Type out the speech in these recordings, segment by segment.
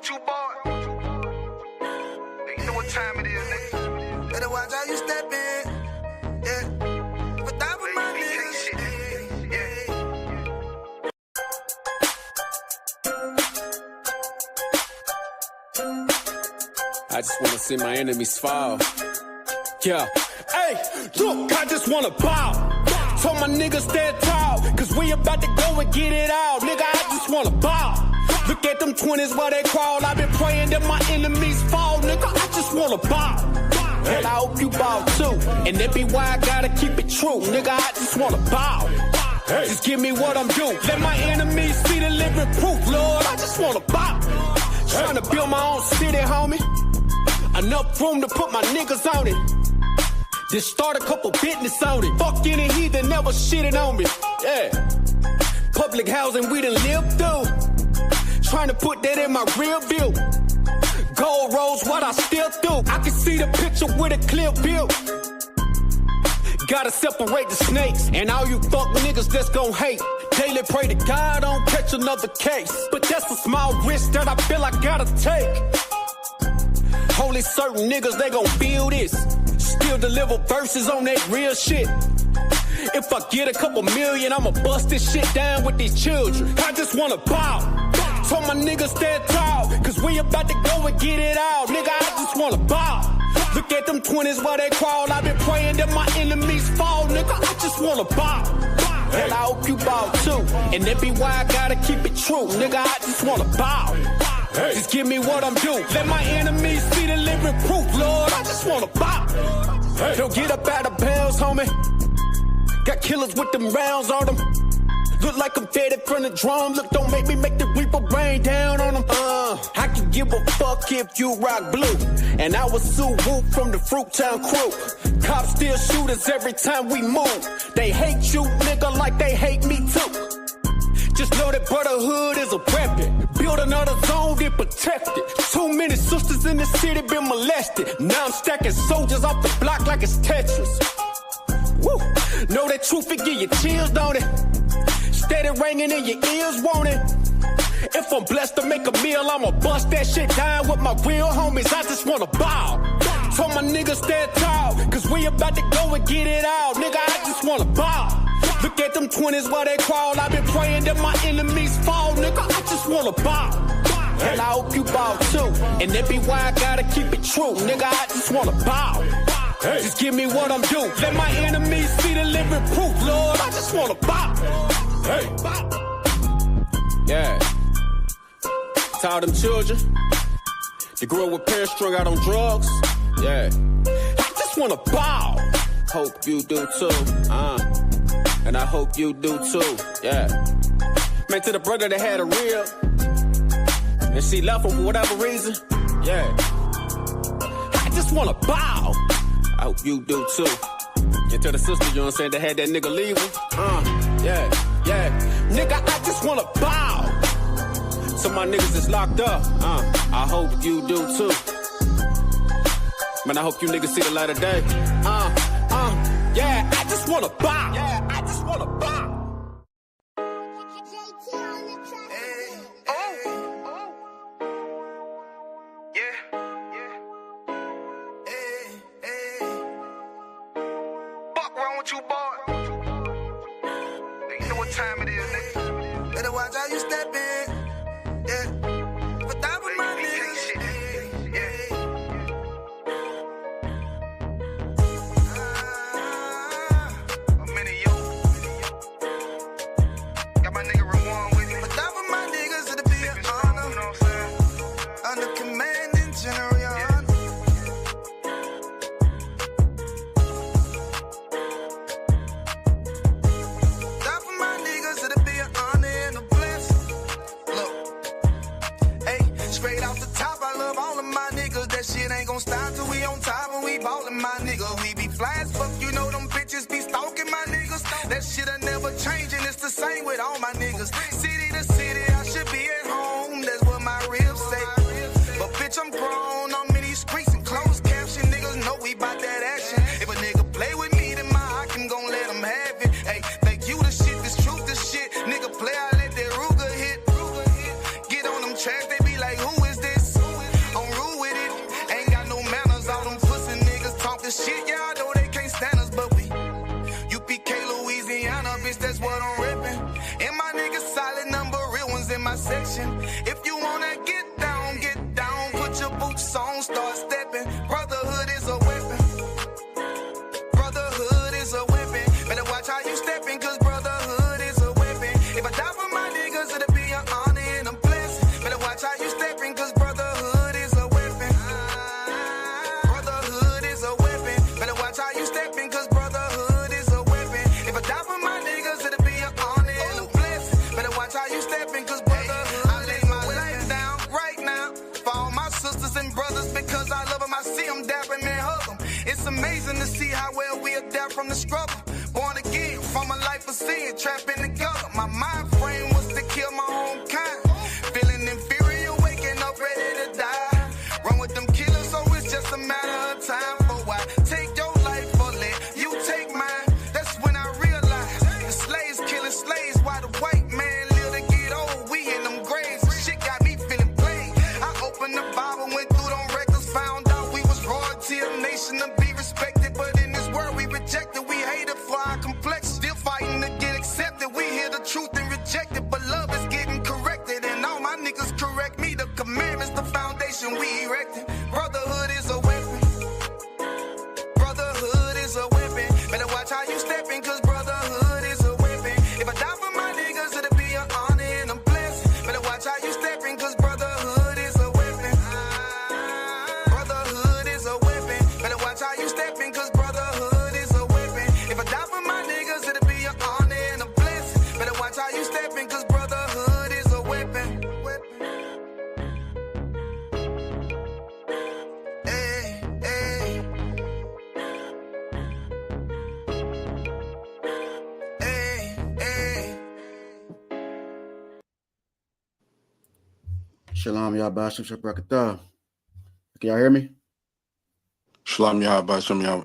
You boy, you know what time it is, nigga. Better watch how you step in, yeah. But that was my nigga, yeah. I just wanna see my enemies fall. Yeah. Hey, look, I just wanna bow. Told my niggas stand tall, cause we about to go and get it out. Nigga, I just wanna bow. Look at them 20s while they crawl. I've been praying that my enemies fall. Nigga, I just wanna bow. And I hope you bow too. And that be why I gotta keep it true. Nigga, I just wanna bow. Just give me what I'm due. Let my enemies see the living proof, Lord. I just wanna bow. Trying to build my own city, homie. Enough room to put my niggas on it. Just start a couple business on it. Fuck any heathen, never shitting on me. Yeah. Public housing we done lived through. Trying to put that in my rear view. Gold rolls, what I still do. I can see the picture with a clear view. Gotta separate the snakes. And all you fuck niggas that's gon' hate. Daily pray to God I don't catch another case. But that's a small risk that I feel I gotta take. Only certain niggas, they gon' feel this. Still deliver verses on that real shit. If I get a couple million, I'ma bust this shit down with these children. I just wanna bow. Told my niggas stand tall, cause we about to go and get it out. Nigga, I just wanna bow. Look at them 20s while they crawl. I've been praying that my enemies fall. Nigga, I just wanna bow. And I hope you bow too. And that be why I gotta keep it true. Nigga, I just wanna bow. Just give me what I'm due. Let my enemies see the living proof, Lord. I just wanna bow. Don't get up out of bounds, homie. Got killers with them rounds on them. Look like I'm fed it from the drum. Look, don't make me make the reaper rain down on them. I can give a fuck if you rock blue. And I was Sue Whoop from the Fruittown crew. Cops still shoot us every time we move. They hate you, nigga, like they hate me too. Just know that brotherhood is a weapon. Build another zone, get protected. Too many sisters in the city been molested. Now I'm stacking soldiers off the block like it's Tetris. Woo! Know that truth, it give you chills, don't it? Steady ringing in your ears, won't it? If I'm blessed to make a meal, I'ma bust that shit down with my real homies. I just wanna bow. Told my niggas stand tall, cause we about to go and get it out. Nigga, I just wanna bow. Look at them 20s while they crawl. I've been praying that my enemies fall. Nigga, I just wanna bow. And I hope you bow too. And that be why I gotta keep it true. Nigga, I just wanna bow. Just give me what I'm due. Let my enemies see the living proof, Lord. I just wanna bow. Yeah. To all them children that grew up with parents strung out on drugs. Yeah. I just wanna bow. Hope you do too. And I hope you do too. Yeah. Man, to the brother that had a real and she left him for whatever reason. Yeah. I just wanna bow. I hope you do too. And to the sister, you know what I'm saying, that had that nigga leave her. Yeah. Nigga, I just wanna bow. Some of my niggas is locked up. I hope you do too. Man, I hope you niggas see the light of day. Yeah, I just wanna bow. Yeah, I just wanna bow. You boy, you know what time it is, nigga. Better watch how you step in, yeah. But that was my nigga, yeah. I'm in it, yo. Got my nigga Ramon with me. But that was my niggas, it'll be an honor. You know what I'm saying? Under commanding general. Straight off the top, I love all of my niggas. That shit ain't gon' stop till we on top and we ballin', my nigga. We be fly as fuck, you know them bitches be stalking my niggas. That shit'll never change and it's the same with all my niggas. City to city, I should be at home. That's what my ribs say. But bitch, I'm grown. I'm in these streets and closed caption. Niggas know we section. If you wanna get down, put your boots on, start stepping. Brotherhood is a weapon. Brotherhood is a weapon. Better watch how you stepping, cause brotherhood is a weapon. If I die for my niggas, it'll be an honor and a blessing. Better watch how you stepping, cause brotherhood is a weapon. Brotherhood is a weapon. Better watch how you stepping, cause brotherhood is a weapon. If I die for my niggas, it'll be an honor and a blessing. Better watch how you stepping, cause brotherhood. I lay my life down right now for all my sisters and brothers, because I love them. I see them dapping and hug them. It's amazing to see how well we adapt from the struggle. Born again from a life of sin, trapping together. My mind frame was to kill my own kind. Feeling inferior, waking up ready to die. Run with them killers, so it's just a matter of time. For why take your life or let you take mine? That's when I realized the slaves killing slaves while the white man live to get old. We in them graves. Shit got me feeling plain. I opened the Bible, went through them records, found out we was royalty, a nation to be respected. But in this world we rejected, we hated for our complex. Still fighting to get accepted. We hear the truth and reject it, but love is getting corrected. And all my niggas correct me. The commandments, the foundation we erected. Brotherhood is a weapon. Brotherhood is a weapon. Better watch how you stepping, cause brotherhood is a weapon. If I die for my niggas, it'll be an honor and a blessing. Better watch how you stepping, cause brotherhood is a weapon. Brotherhood is a weapon. Better watch how you stepping, cause brotherhood is a weapon. If I die for my niggas, it'll be an honor and a blessing. Better watch how you stepping, cause brotherhood is a weapon. Hey, hey. Hey, hey. Shalom, y'all. Bashim Shabrakatah. Can y'all hear me? Shalom Yahweh, Shalom Yahweh.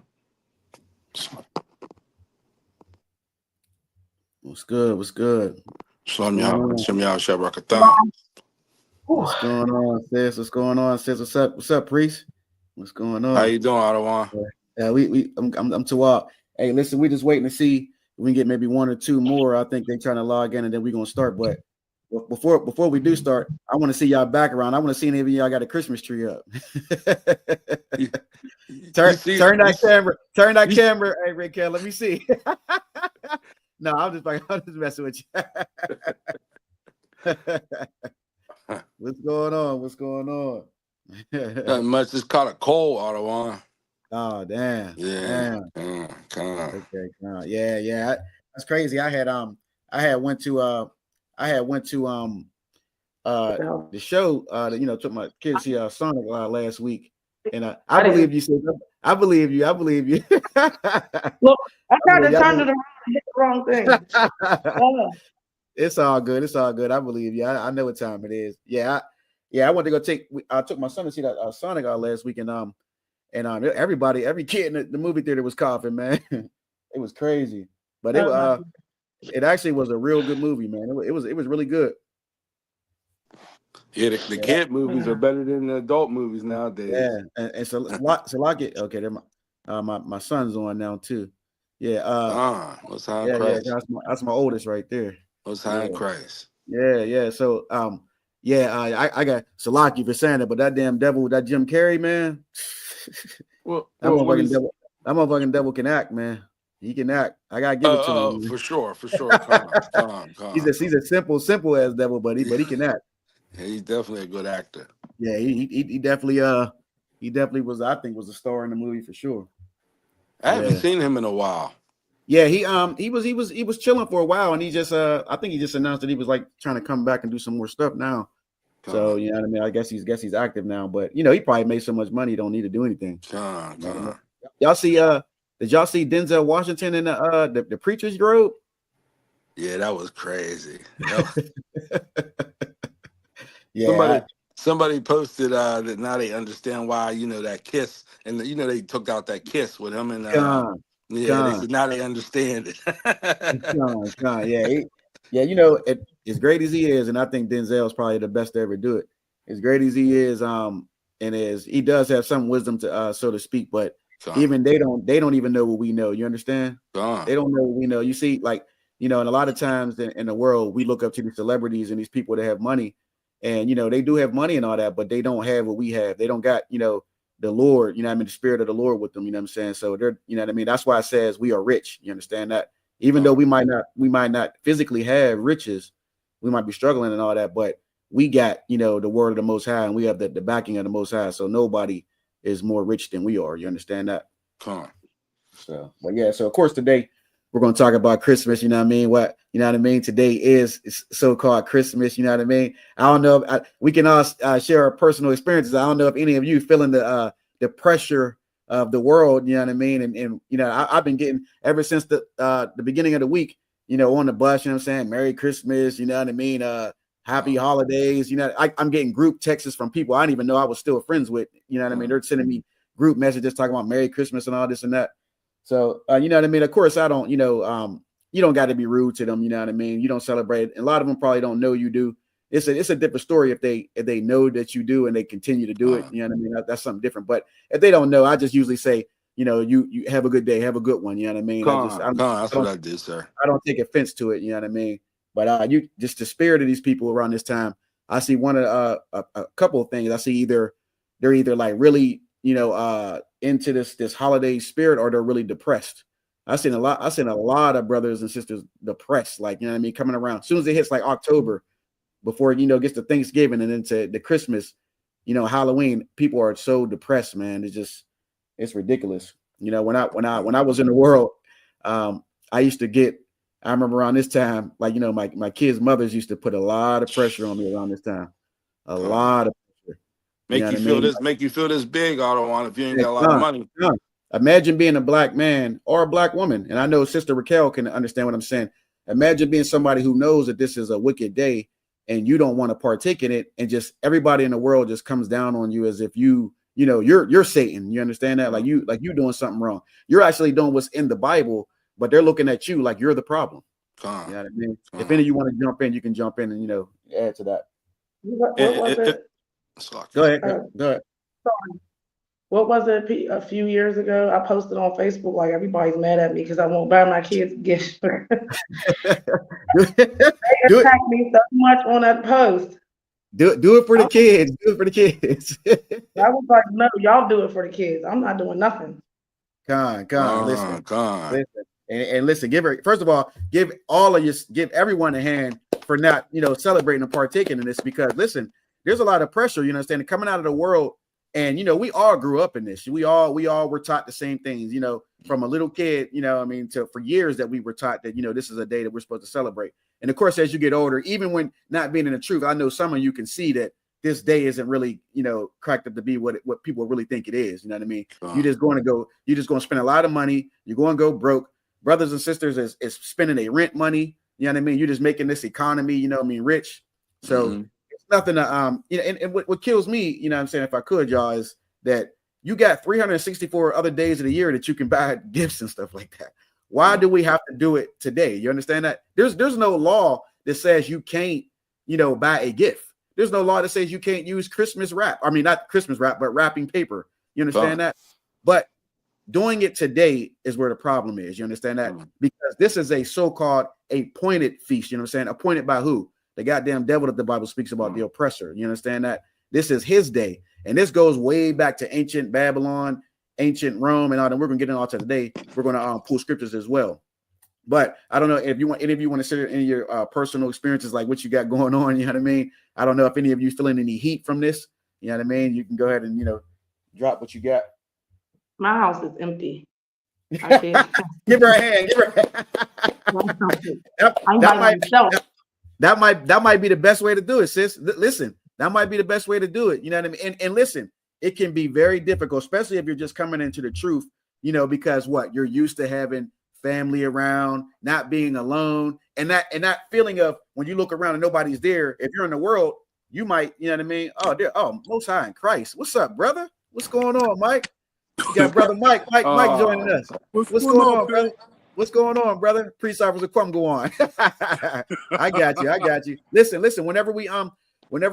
What's good? What's good? Shalom Yahweh, Shalom Yahweh, Shabrakatah. What's going on, sis? What's going on, sis? What's up? What's up, priest? What's going on? How you doing, Adawan? Yeah, I'm too up. Hey, listen, we just waiting to see if we can get maybe one or two more. I think they're trying to log in, and then we're gonna start. But before we do start, I want to see y'all background. I want to see any of y'all got a Christmas tree up. Turn that camera. Hey, Rick, let me see. No, I'm just messing with you. What's going on? What's going on? Nothing much. It's caught a cold, Adawan. Oh, damn. Yeah. Damn. Okay. Yeah. That's crazy. I had went to the show. Took my kids to see Sonic last week, and I believe you said. I believe you. Look, I tried to turn it around and hit the wrong thing. It's all good. I believe you. I know what time it is. Yeah. I went to go I took my son to see that Sonic last week, and everybody, every kid in the movie theater was coughing, man. It was crazy, but it actually was a real good movie, man. It was really good. Yeah, the kid movies are better than the adult movies nowadays. Yeah, and so like it. Okay, my son's on now too. Yeah. Most High in Christ. Yeah, that's my oldest right there. Most High in Christ. Yeah. So I got Salaki for saying it, but that damn devil, that Jim Carrey, man. That motherfucking devil can act, man. He can act. I gotta give it to him. For sure. Come on. He's a simple as devil, but he can act. Yeah, he's definitely a good actor. Yeah, he definitely was. I think was a star in the movie for sure. I haven't seen him in a while. Yeah, he was chilling for a while, and he just I think he just announced that he was like trying to come back and do some more stuff now. So you know what I mean. I guess he's active now, but he probably made so much money he don't need to do anything. Y'all see? Did y'all see Denzel Washington in the Preacher's Robe? Yeah, that was crazy. Yeah. Somebody posted that now they understand why that kiss, and they took out that kiss with him and they said now they understand it. Yeah, as great as he is, and I think Denzel is probably the best to ever do it. As great as he is, and as he does have some wisdom to so to speak, but even they don't even know what we know. You understand? They don't know what we know. You see, like you know, and a lot of times in the world, we look up to these celebrities and these people that have money, and, you know, they do have money and all that, but they don't have what we have. They don't got, you know, the Lord, you know what I mean, the spirit of the Lord with them, you know what I'm saying? So they're, you know what I mean? That's why it says we are rich. You understand that? Even though we might not physically have riches, we might be struggling and all that, but we got, you know, the word of the Most High, and we have the backing of the Most High. So nobody is more rich than we are. You understand that? Come on. So, but yeah, so of course today we're going to talk about Christmas. You know what I mean? You know what I mean? Today is so-called Christmas. You know what I mean? I don't know if we can all share our personal experiences. I don't know if any of you feeling the pressure of the world. You know what I mean? And you know, I've been getting ever since the beginning of the week, you know, on the bus, you know what I'm saying? Merry Christmas. You know what I mean? Happy holidays. You know, I'm getting group texts from people I didn't even know I was still friends with. You know what I mean? They're sending me group messages talking about Merry Christmas and all this and that. So, you know what I mean? Of course, I don't, you know, you don't got to be rude to them. You know what I mean? You don't celebrate. And a lot of them probably don't know you do. It's a different story if they know that you do and they continue to do it. You know what I mean? That's something different. But if they don't know, I just usually say, you know, you have a good day, have a good one. You know what I mean? That's what I did, sir. I don't take offense to it. You know what I mean? But you just the spirit of these people around this time. I see one of a couple of things. I see they're either like really, you know, into this holiday spirit, or they're really depressed. I've seen a lot of brothers and sisters depressed, like, you know what I mean, coming around. As soon as it hits like October, before, you know, it gets to Thanksgiving and into the Christmas, you know, Halloween, people are so depressed, man. It's ridiculous. You know, when I was in the world, I remember around this time, like, you know, my kids' mothers used to put a lot of pressure on me around this time. A lot of pressure. Make you feel this big, Otto, if you ain't got a lot of money. Imagine being a black man or a black woman. And I know Sister Raquel can understand what I'm saying. Imagine being somebody who knows that this is a wicked day and you don't want to partake in it. And just everybody in the world just comes down on you as if you know, you're Satan. You understand that? Like you doing something wrong. You're actually doing what's in the Bible, but they're looking at you like you're the problem. You know what I mean? If any of you want to jump in, you can jump in and, you know, add to that. What was it? Go ahead. Go ahead. Sorry. What was it a few years ago? I posted on Facebook like everybody's mad at me because I won't buy my kids gifts. They attacked me so much on that post. Do it for the kids. Do it for the kids. I was like, no, y'all do it for the kids. I'm not doing nothing. Listen. And listen, first of all, give everyone a hand for not, you know, celebrating and partaking in this, because listen, there's a lot of pressure, you understand, coming out of the world. And, you know, we all grew up in this. We all were taught the same things, you know, from a little kid, you know, I mean, for years that we were taught that, you know, this is a day that we're supposed to celebrate. And of course, as you get older, even when not being in the truth, I know some of you can see that this day isn't really, you know, cracked up to be what people really think it is. You know what I mean? You're just going to spend a lot of money. You're going to go broke. Brothers and sisters is spending their rent money. You know what I mean? You're just making this economy, you know what I mean, rich. So it's nothing to, you know, and what kills me, you know what I'm saying, if I could, y'all, is that you got 364 other days of the year that you can buy gifts and stuff like that. Why do we have to do it today? You understand that? There's no law that says you can't, you know, buy a gift. There's no law that says you can't use Christmas wrap. I mean, not Christmas wrap, but wrapping paper. You understand that? But doing it today is where the problem is. You understand that? Because this is a so-called appointed feast. You know what I'm saying? Appointed by who? The goddamn devil that the Bible speaks about, the oppressor. You understand that? This is his day. And this goes way back to ancient Babylon, ancient Rome, and all that. We're going to get into all to today. We're going to pull scriptures as well. But I don't know if any of you want to share any of your personal experiences, like what you got going on. You know what I mean? I don't know if any of you feeling any heat from this. You know what I mean? You can go ahead and, you know, drop what you got. My house is empty. I feel Give her a hand. Give her a hand. That might be the best way to do it, sis. Listen, that might be the best way to do it. You know what I mean? And listen, it can be very difficult, especially if you're just coming into the truth, you know, because you're used to having family around, not being alone, and that feeling of when you look around and nobody's there. If you're in the world, you might, you know what I mean? Oh, Most High in Christ. What's up, brother? What's going on, Mike? You got brother Mike joining us. What's going on, brother? What's going on, brother? Priest officer Crumb, go on. I got you. Listen. Whenever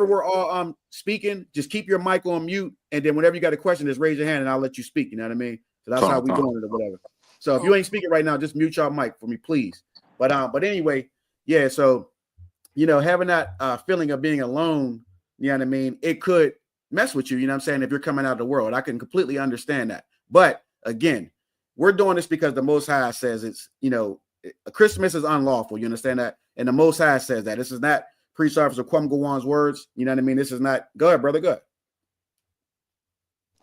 we're all speaking, just keep your mic on mute, and then whenever you got a question, just raise your hand, and I'll let you speak. You know what I mean? So that's how we doing it or whatever. So if you ain't speaking right now, just mute your mic for me, please. But anyway, yeah. So, having that feeling of being alone, you know what I mean? It could mess with you. You know what I'm saying? If you're coming out of the world, I can completely understand that. But again, we're doing this because the Most High says it's, Christmas is unlawful. You understand that? And the Most High says that. This is not Priest Officer Kwame Gowon's words. You know what I mean? This is not. Go ahead, brother. Go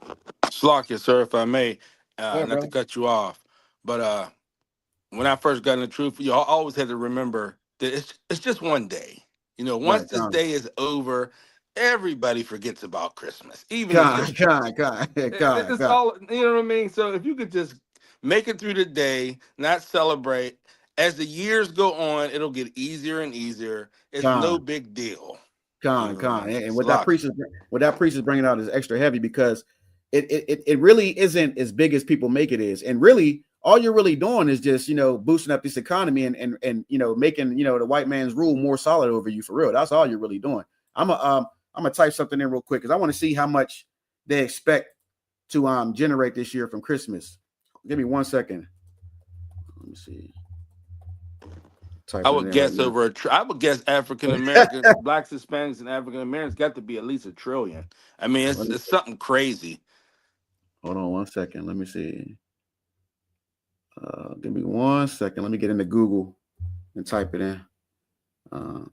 ahead. Slack you, sir, if I may, Ahead, not to brother. cut you off, but when I first got in the truth, I always had to remember that it's just one day. Once Right. this day is over, everybody forgets about Christmas, even the God. Christians. It's all, you know what I mean? So if you could just make it through the day, not celebrate, as the years go on, it'll get easier and easier. It's no big deal. And what that priest is bringing out is extra heavy because it really isn't as big as people make it is. And really, all you're really doing is just, boosting up this economy and making, the white man's rule more solid over you for real. That's all you're really doing. I'm gonna type something in real quick because I want to see how much they expect to generate this year from Christmas. Give me 1 second. Let me see. I would guess I would guess African Americans, Blacks, Hispanics, and African Americans got to be at least 1 trillion. I mean, it's something crazy. Hold on 1 second. Let me see. Give me 1 second. Let me get into Google and type it in. How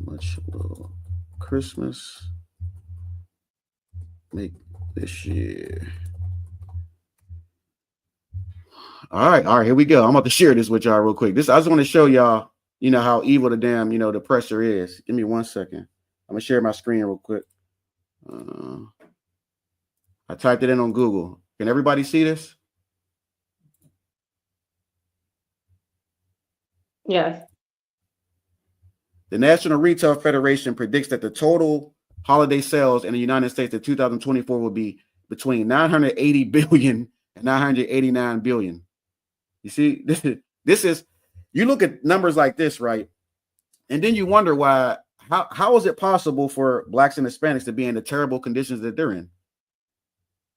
much will Christmas make this year? All right, here we go. I'm about to share this with y'all real quick. I just want to show y'all, how evil the damn, the pressure is. Give me 1 second. I'm gonna share my screen real quick. I typed it in on Google. Can everybody see this? Yes. The National Retail Federation predicts that the total holiday sales in the United States in 2024 will be between 980 billion and 989 billion. You see, this is you look at numbers like this, right? And then you wonder how is it possible for Blacks and Hispanics to be in the terrible conditions that they're in?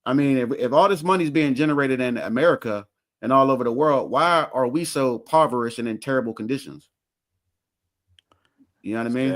I mean, if all this money is being generated in America and all over the world, why are we so impoverished and in terrible conditions? You know what I mean?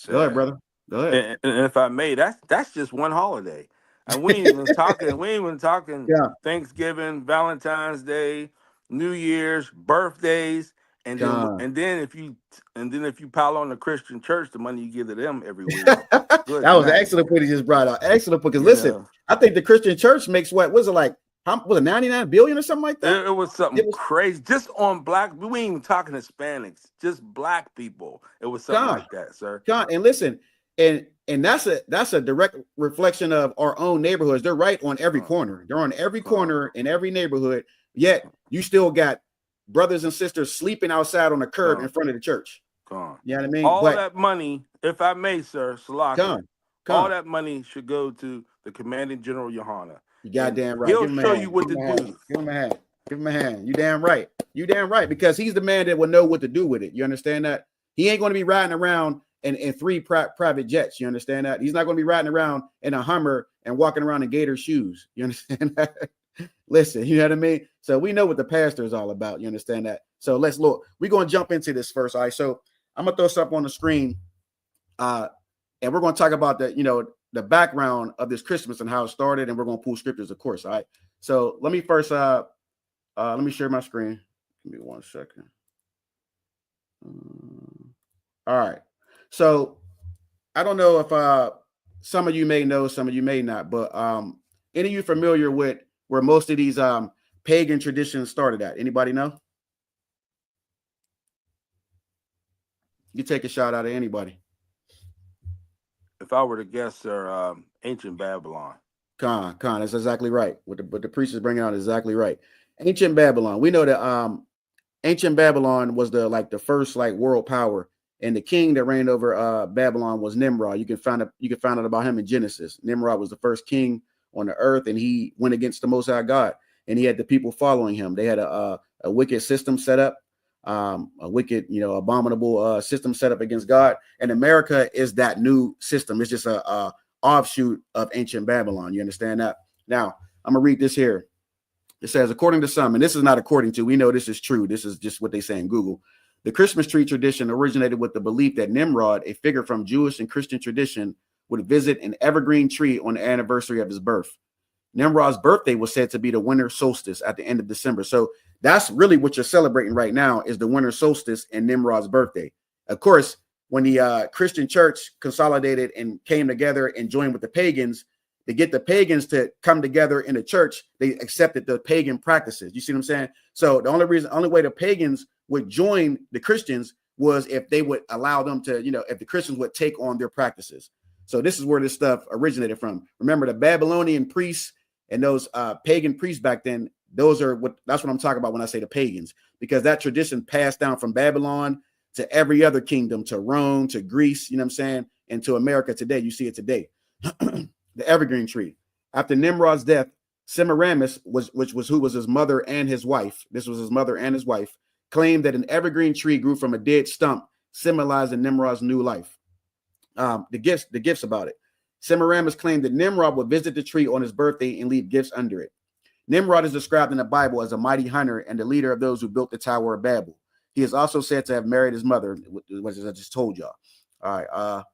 Go ahead, brother. Go ahead. And if I may, that's just one holiday. And we ain't even talking Thanksgiving, Valentine's Day, New Year's, birthdays, and then if you pile on the Christian church, the money you give to them every week. That was an excellent point he just brought out. Excellent point. Because listen, I think the Christian church makes what was it like? Was it 99 billion or something like that? It was something crazy. Just on black, we ain't even talking Hispanics, just black people. It was something like that, sir. And listen, and that's a direct reflection of our own neighborhoods. They're right on every corner. They're on every corner in every neighborhood. Yet you still got brothers and sisters sleeping outside on the curb in front of the church. You know what I mean? All that money, if I may, sir, Salaki, all that money should go to the commanding general Yohana. You goddamn right. He'll show you what to do. Give him a hand. Give him a hand. You damn right. You damn right. Because he's the man that will know what to do with it. You understand that? He ain't going to be riding around in 3 private jets. You understand that? He's not going to be riding around in a Hummer and walking around in Gator shoes. You understand that? Listen, you know what I mean? So we know what the pastor is all about. You understand that? So let's look. We're going to jump into this first. All right. So I'm going to throw something on the screen. And we're going to talk about the background of this Christmas and how it started, and we're going to pull scriptures, of course. All right. So let me first, let me share my screen. Give me 1 second. All right. So I don't know if some of you may know, some of you may not, but any of you familiar with where most of these pagan traditions started at? Anybody know? You take a shot out of anybody. If I were to guess, sir, ancient Babylon. Khan, that's exactly right. What the priest is bringing out is exactly right. Ancient Babylon. We know that ancient Babylon was the first world power, and the king that reigned over Babylon was Nimrod. You can find out about him in Genesis. Nimrod was the first king on the earth, and he went against the Most High God, and he had the people following him. They had a wicked system set up. A wicked, abominable system set up against God. And America is that new system. It's just a offshoot of ancient Babylon. You understand that? Now, I'm going to read this here. It says, according to some, and this is not according to, we know this is true. This is just what they say in Google. The Christmas tree tradition originated with the belief that Nimrod, a figure from Jewish and Christian tradition, would visit an evergreen tree on the anniversary of his birth. Nimrod's birthday was said to be the winter solstice at the end of December. So that's really what you're celebrating right now, is the winter solstice and Nimrod's birthday. Of course, when the Christian church consolidated and came together and joined with the pagans, to get the pagans to come together in the church, they accepted the pagan practices. You see what I'm saying? So the only way the pagans would join the Christians was if they would allow them to, if the Christians would take on their practices. So this is where this stuff originated from. Remember, the Babylonian priests and those pagan priests back then, that's what I'm talking about when I say the pagans, because that tradition passed down from Babylon to every other kingdom, to Rome, to Greece, you know what I'm saying? And to America today. You see it today. The evergreen tree. After Nimrod's death, Semiramis, who was his mother and his wife, this was his mother and his wife, claimed that an evergreen tree grew from a dead stump, symbolizing Nimrod's new life. The gifts about it. Semiramis claimed that Nimrod would visit the tree on his birthday and leave gifts under it. Nimrod is described in the Bible as a mighty hunter and the leader of those who built the Tower of Babel. He is also said to have married his mother, which I just told y'all. All right.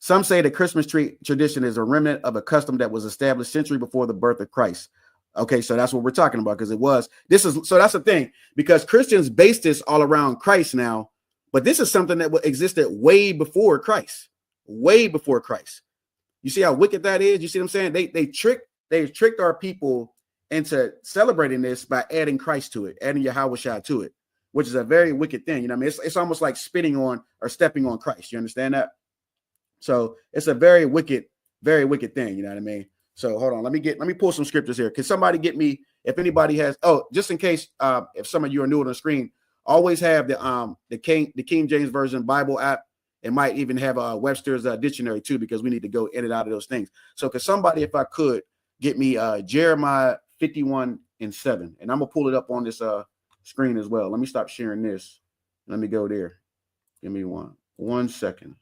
Some say the Christmas tree tradition is a remnant of a custom that was established century before the birth of Christ. Okay, so that's what we're talking about, because that's the thing, because Christians base this all around Christ now, but this is something that existed way before Christ. You see how wicked that is? You see what I'm saying? They tricked our people into celebrating this by adding Christ to it, adding Yahweh to it, which is a very wicked thing. You know what I mean? It's almost like spitting on or stepping on Christ. You understand that? So it's a very wicked thing. You know what I mean? So hold on. Let me pull some scriptures here. Can somebody get me, if anybody has, just in case, if some of you are new on the screen, always have the King James Version Bible app. It might even have a Webster's dictionary too, because we need to go in and out of those things. So could somebody, if I could, get me Jeremiah 51:7, and I'm gonna pull it up on this screen as well. Let me stop sharing this. Let me go there. Give me one second.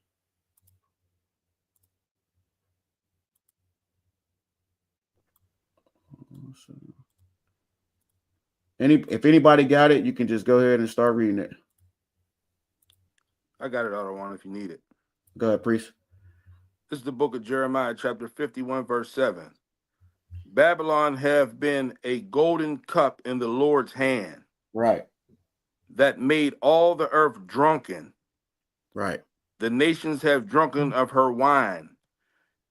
If anybody got it, you can just go ahead and start reading it. I got it, Otto, if you need it. Go ahead, priest. This is the book of Jeremiah, chapter 51, verse 7. Babylon have been a golden cup in the Lord's hand. Right. That made all the earth drunken. Right. The nations have drunken of her wine.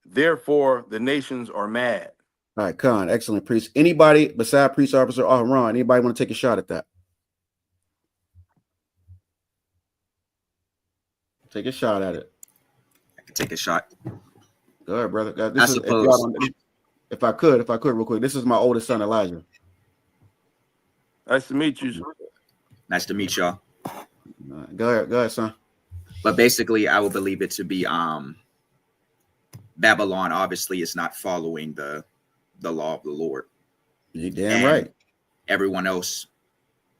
Therefore, the nations are mad. All right, Khan, excellent, priest. Anybody beside priest officer Ron, anybody want to take a shot at that? Take a shot at it. I can take a shot. Go ahead, brother. If I could real quick. This is my oldest son, Elijah. Nice to meet you. Nice to meet y'all. Go ahead, son. But basically, I would believe it to be Babylon obviously is not following the law of the Lord. You're damn right. Everyone else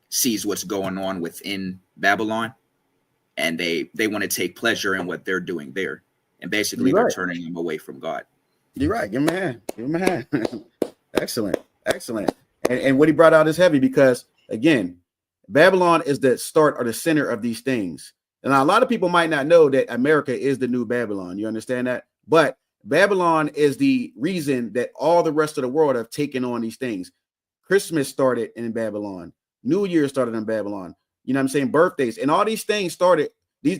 sees what's going on within Babylon, and they want to take pleasure in what they're doing there. And basically, they're turning them away from God. You're right. Give him a hand. Excellent. And what he brought out is heavy, because, again, Babylon is the start or the center of these things. And a lot of people might not know that America is the new Babylon. You understand that? But Babylon is the reason that all the rest of the world have taken on these things. Christmas started in Babylon. New Year started in Babylon. You know what I'm saying? Birthdays and all these things started. These,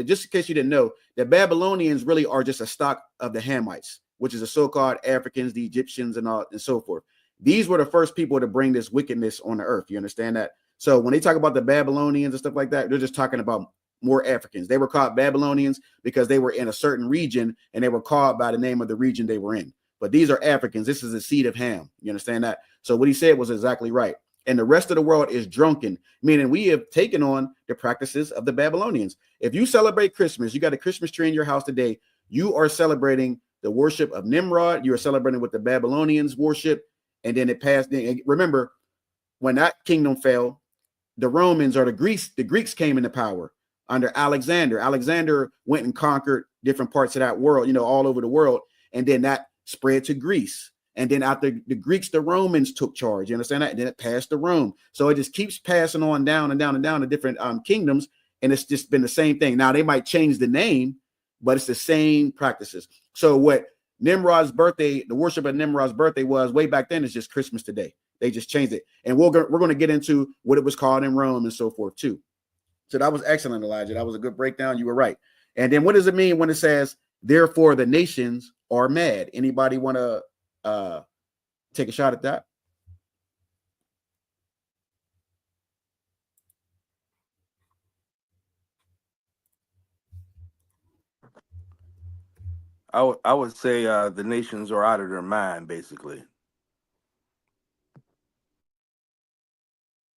just in case you didn't know, the Babylonians really are just a stock of the Hamites, which is the so-called Africans, the Egyptians, and so forth. These were the first people to bring this wickedness on the earth. You understand that? So when they talk about the Babylonians and stuff like that, they're just talking about more Africans. They were called Babylonians because they were in a certain region, and they were called by the name of the region they were in. But these are Africans. This is the seed of Ham. You understand that? So what he said was exactly right. And the rest of the world is drunken, meaning we have taken on the practices of the Babylonians. If you celebrate Christmas, you got a Christmas tree in your house today, you are celebrating the worship of Nimrod. You are celebrating what the Babylonians worship. And then it passed. Remember, when that kingdom fell, the Romans or the Greeks came into power under Alexander. Alexander went and conquered different parts of that world, all over the world. And then that spread to Greece. And then after the Greeks, the Romans took charge. You understand that? And then it passed to Rome. So it just keeps passing on down and down and down to different kingdoms. And it's just been the same thing. Now they might change the name, but it's the same practices. So what Nimrod's birthday, the worship of Nimrod's birthday was way back then is just Christmas today. They just changed it. And we're going to get into what it was called in Rome and so forth too. So that was excellent, Elijah. That was a good breakdown. You were right. And then what does it mean when it says, therefore the nations are mad? Anybody want to take a shot at that? I would say the nations are out of their mind, basically.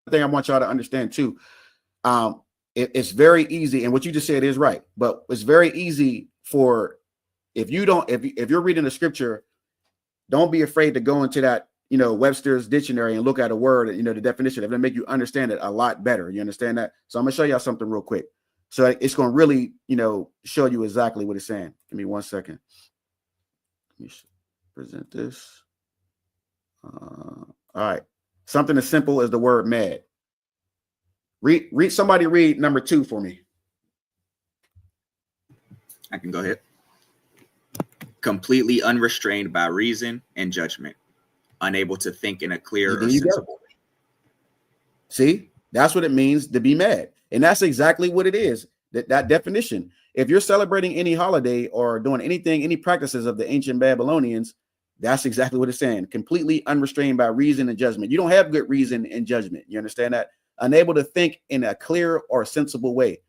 The thing I want y'all to understand too, it's very easy, and what you just said is right, but it's very easy for if you're reading the scripture, don't be afraid to go into that, Webster's dictionary and look at a word, the definition. It'll make you understand it a lot better. You understand that? So I'm gonna show y'all something real quick. So it's going to really, show you exactly what it's saying. Give me 1 second. Let me present this. All right. Something as simple as the word mad. Somebody read number 2 for me. I can go ahead. Completely unrestrained by reason and judgment, unable to think in a clear or sensible way. See, that's what it means to be mad. And that's exactly what it is, that definition. If you're celebrating any holiday or doing anything, any practices of the ancient Babylonians, that's exactly what it's saying. Completely unrestrained by reason and judgment. You don't have good reason and judgment. You understand that? Unable to think in a clear or sensible way.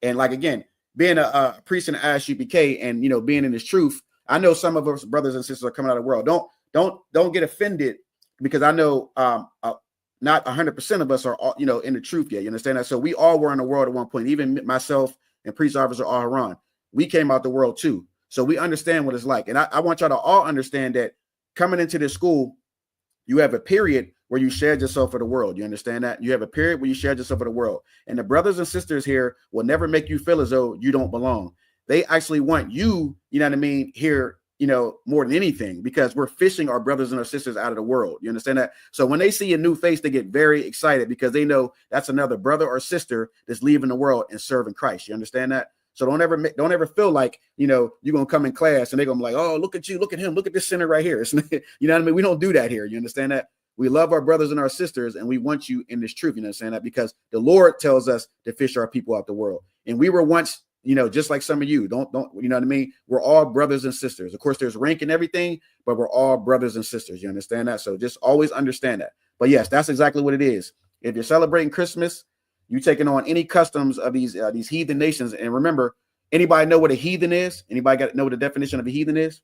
And like, again, being a priest in the Isupk and, being in this truth, I know some of us brothers and sisters are coming out of the world. Don't get offended, because I know not 100% of us are, in the truth yet. You understand that? So we all were in the world at one point. Even myself and priest officer Aharon, we came out the world too. So we understand what it's like. And I want y'all to all understand that coming into this school, you have a period where you shared yourself for the world. You understand that? You have a period where you shared yourself for the world. And the brothers and sisters here will never make you feel as though you don't belong. They actually want you, here, more than anything, because we're fishing our brothers and our sisters out of the world. You understand that? So when they see a new face, they get very excited because they know that's another brother or sister that's leaving the world and serving Christ. You understand that? So don't ever feel like, you're going to come in class and they're going to be like, oh, look at you, look at him, look at this sinner right here. You know what I mean? We don't do that here. You understand that? We love our brothers and our sisters, and we want you in this truth. You understand that? Because the Lord tells us to fish our people out the world. And we were once, just like some of you, don't, you know what I mean? We're all brothers and sisters. Of course, there's rank and everything, but we're all brothers and sisters. You understand that? So just always understand that. But yes, that's exactly what it is. If you're celebrating Christmas, you taking on any customs of these heathen nations. And remember, anybody know what a heathen is? Anybody know what the definition of a heathen is?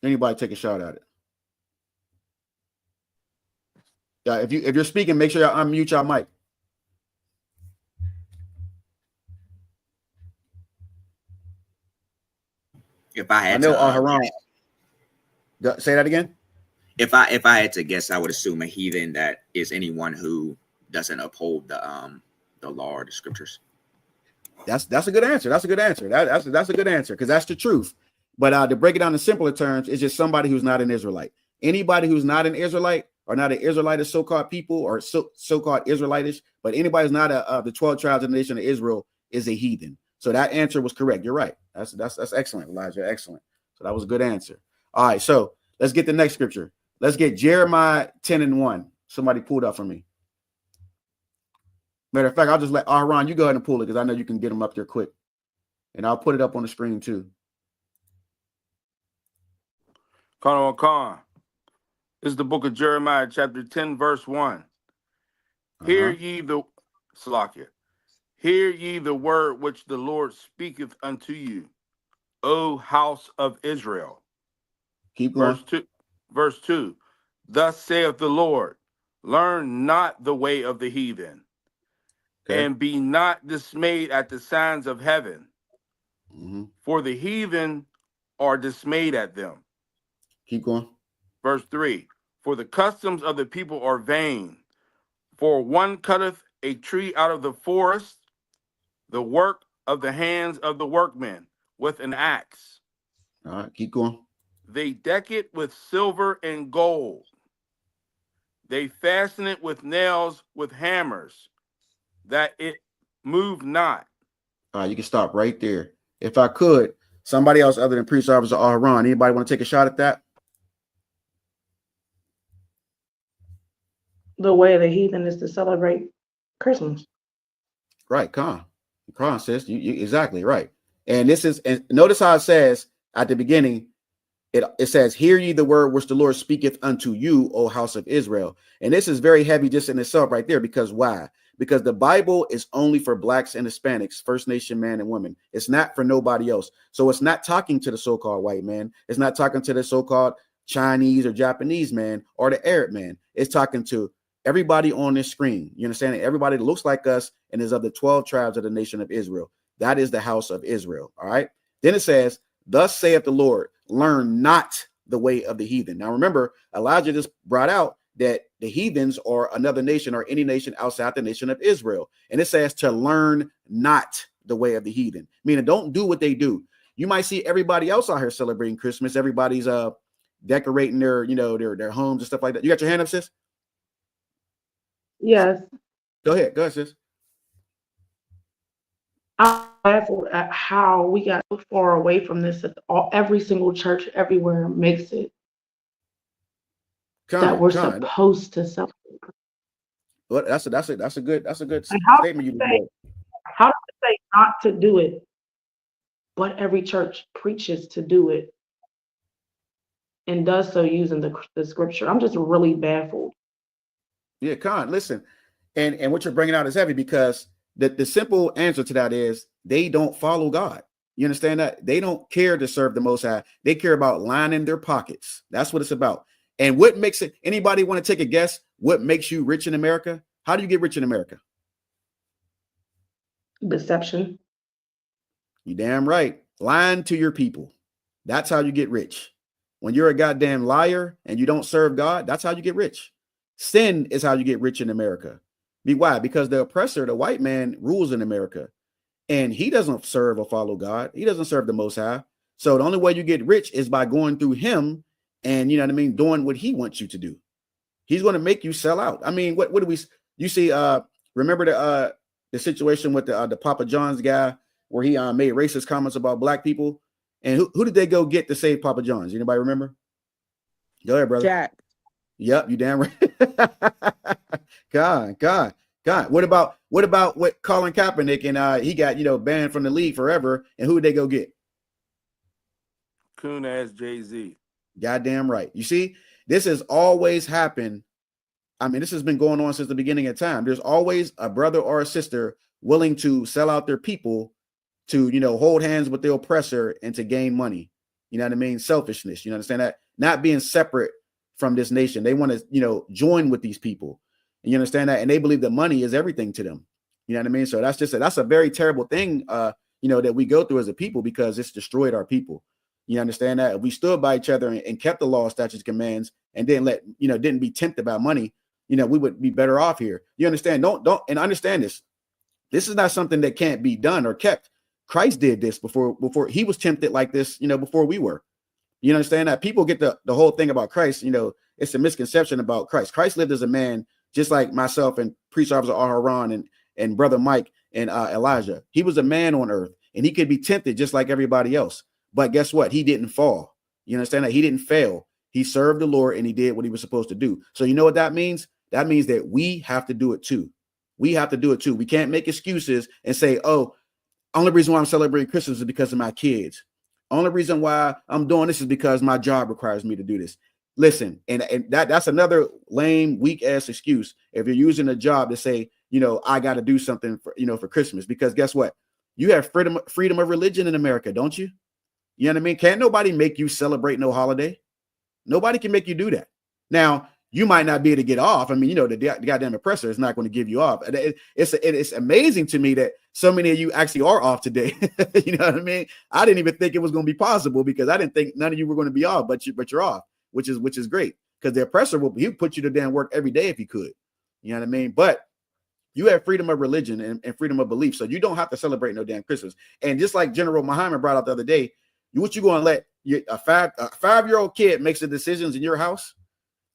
Anybody take a shot at it? Yeah, if you're speaking, make sure you unmute your mic. If I had to say that again. If I had to guess, I would assume a heathen that is anyone who doesn't uphold the law or the scriptures. That's a good answer. That's a good answer. That's a good answer, because that's the truth. But to break it down in simpler terms, it's just somebody who's not an Israelite. Anybody who's not an Israelite or not an Israelite so-called people or so-called Israelitish, but anybody who's not the 12 tribes of the nation of Israel is a heathen. So that answer was correct. You're right. That's excellent, Elijah. Excellent. So that was a good answer. All right. So let's get the next scripture. Let's get Jeremiah 10:1. Somebody pull it up for me. Matter of fact, I'll just let Aaron, you go ahead and pull it, because I know you can get them up there quick. And I'll put it up on the screen too. Khan. This is the book of Jeremiah, chapter 10, verse 1. Hear ye the Salakia. Hear ye the word which the Lord speaketh unto you, O house of Israel. Keep going. Verse 2. Thus saith the Lord, learn not the way of the heathen, and be not dismayed at the signs of heaven. For the heathen are dismayed at them. Keep going. Verse 3. For the customs of the people are vain. For one cutteth a tree out of the forest, the work of the hands of the workmen. with an axe. All right, keep going. They deck it with silver and gold. They fasten it with nails with hammers, that it move not. All right, you can stop right there. If I could, somebody else other than Priest Officer Aaron, anybody want to take a shot at that? The way of the heathen is to celebrate Christmas. Right, Con, sis, you exactly right. And this is, and notice how it says at the beginning, it says, "Hear ye the word which the Lord speaketh unto you, O house of Israel." And this is very heavy just in itself right there, because why? Because the Bible is only for blacks and Hispanics, First Nation man and woman. It's not for nobody else. So it's not talking to the so-called white man. It's not talking to the so-called Chinese or Japanese man or the Arab man. It's talking to everybody on this screen. You understand? Everybody that looks like us and is of the 12 tribes of the nation of Israel. That is the house of Israel. All right. Then it says, "Thus saith the Lord, learn not the way of the heathen." Now remember, Elijah just brought out that the heathens are another nation or any nation outside the nation of Israel. And it says to learn not the way of the heathen, meaning don't do what they do. You might see everybody else out here celebrating Christmas. Everybody's decorating their, their homes and stuff like that. You got your hand up, sis? Yes. Go ahead, sis. I'm baffled at how we got so far away from this. That every single church everywhere makes it that we're supposed to celebrate. Well, that's a good statement you made. How does it say not to do it, but every church preaches to do it and does so using the scripture? I'm just really baffled. Yeah, Con, listen, and what you're bringing out is heavy, because the simple answer to that is they don't follow God. You understand that? They don't care to serve the Most High. They care about lining their pockets. That's what it's about. And what makes it, anybody want to take a guess what makes you rich in America? How do you get rich in America? Deception. You damn right. Lying to your people. That's how you get rich. When you're a goddamn liar and you don't serve God, that's how you get rich. Sin is how you get rich in America. Why? Because the oppressor, the white man, rules in America, and he doesn't serve or follow God. He doesn't serve the Most High. So the only way you get rich is by going through him and, doing what he wants you to do. He's going to make you sell out. I mean, what do we, you see, remember the situation with the Papa John's guy where he made racist comments about black people? And who did they go get to save Papa John's? Anybody remember? Go ahead, brother. Jack. Yep, you damn right. God. What about what Colin Kaepernick and he got banned from the league forever? And who did they go get? Coon ass Jay-Z. Goddamn right. You see, this has always happened. I mean, this has been going on since the beginning of time. There's always a brother or a sister willing to sell out their people to, hold hands with the oppressor and to gain money. You know what I mean? Selfishness. You understand that? Not being separate from this nation. They want to, join with these people. And you understand that? And they believe that money is everything to them. You know what I mean? So that's a very terrible thing, that we go through as a people, because it's destroyed our people. You understand that? If we stood by each other and kept the law, statutes, commands, and didn't be tempted by money, we would be better off here. You understand? Don't and understand this. This is not something that can't be done or kept. Christ did this before he was tempted like this, before we were. You understand that? People get the whole thing about Christ, it's a misconception about Christ. Christ lived as a man, just like myself and Priest Officer Aaron and Brother Mike and Elijah. He was a man on earth, and he could be tempted just like everybody else. But guess what? He didn't fall. You understand that? He didn't fail. He served the Lord and he did what he was supposed to do. So you know what that means? That means that we have to do it too. We have to do it too. We can't make excuses and say, oh, only reason why I'm celebrating Christmas is because of my kids. Only reason why I'm doing this is because my job requires me to do this. Listen, and that's another lame, weak ass excuse if you're using a job to say, I got to do something for, for Christmas, because guess what? You have freedom of religion in America, don't you? You know what I mean? Can't nobody make you celebrate no holiday. Nobody can make you do that. Now, you might not be able to get off. I mean, the goddamn oppressor is not going to give you off. It's amazing to me that so many of you actually are off today. You know what I mean? I didn't even think it was going to be possible, because I didn't think none of you were going to be off, but you're off, which is great, because the oppressor he would put you to damn work every day if he could. You know what I mean? But You have freedom of religion and freedom of belief. So you don't have to celebrate no damn Christmas. And just like General Muhammad brought out the other day, what you going to let a 5-year-old kid makes the decisions in your house?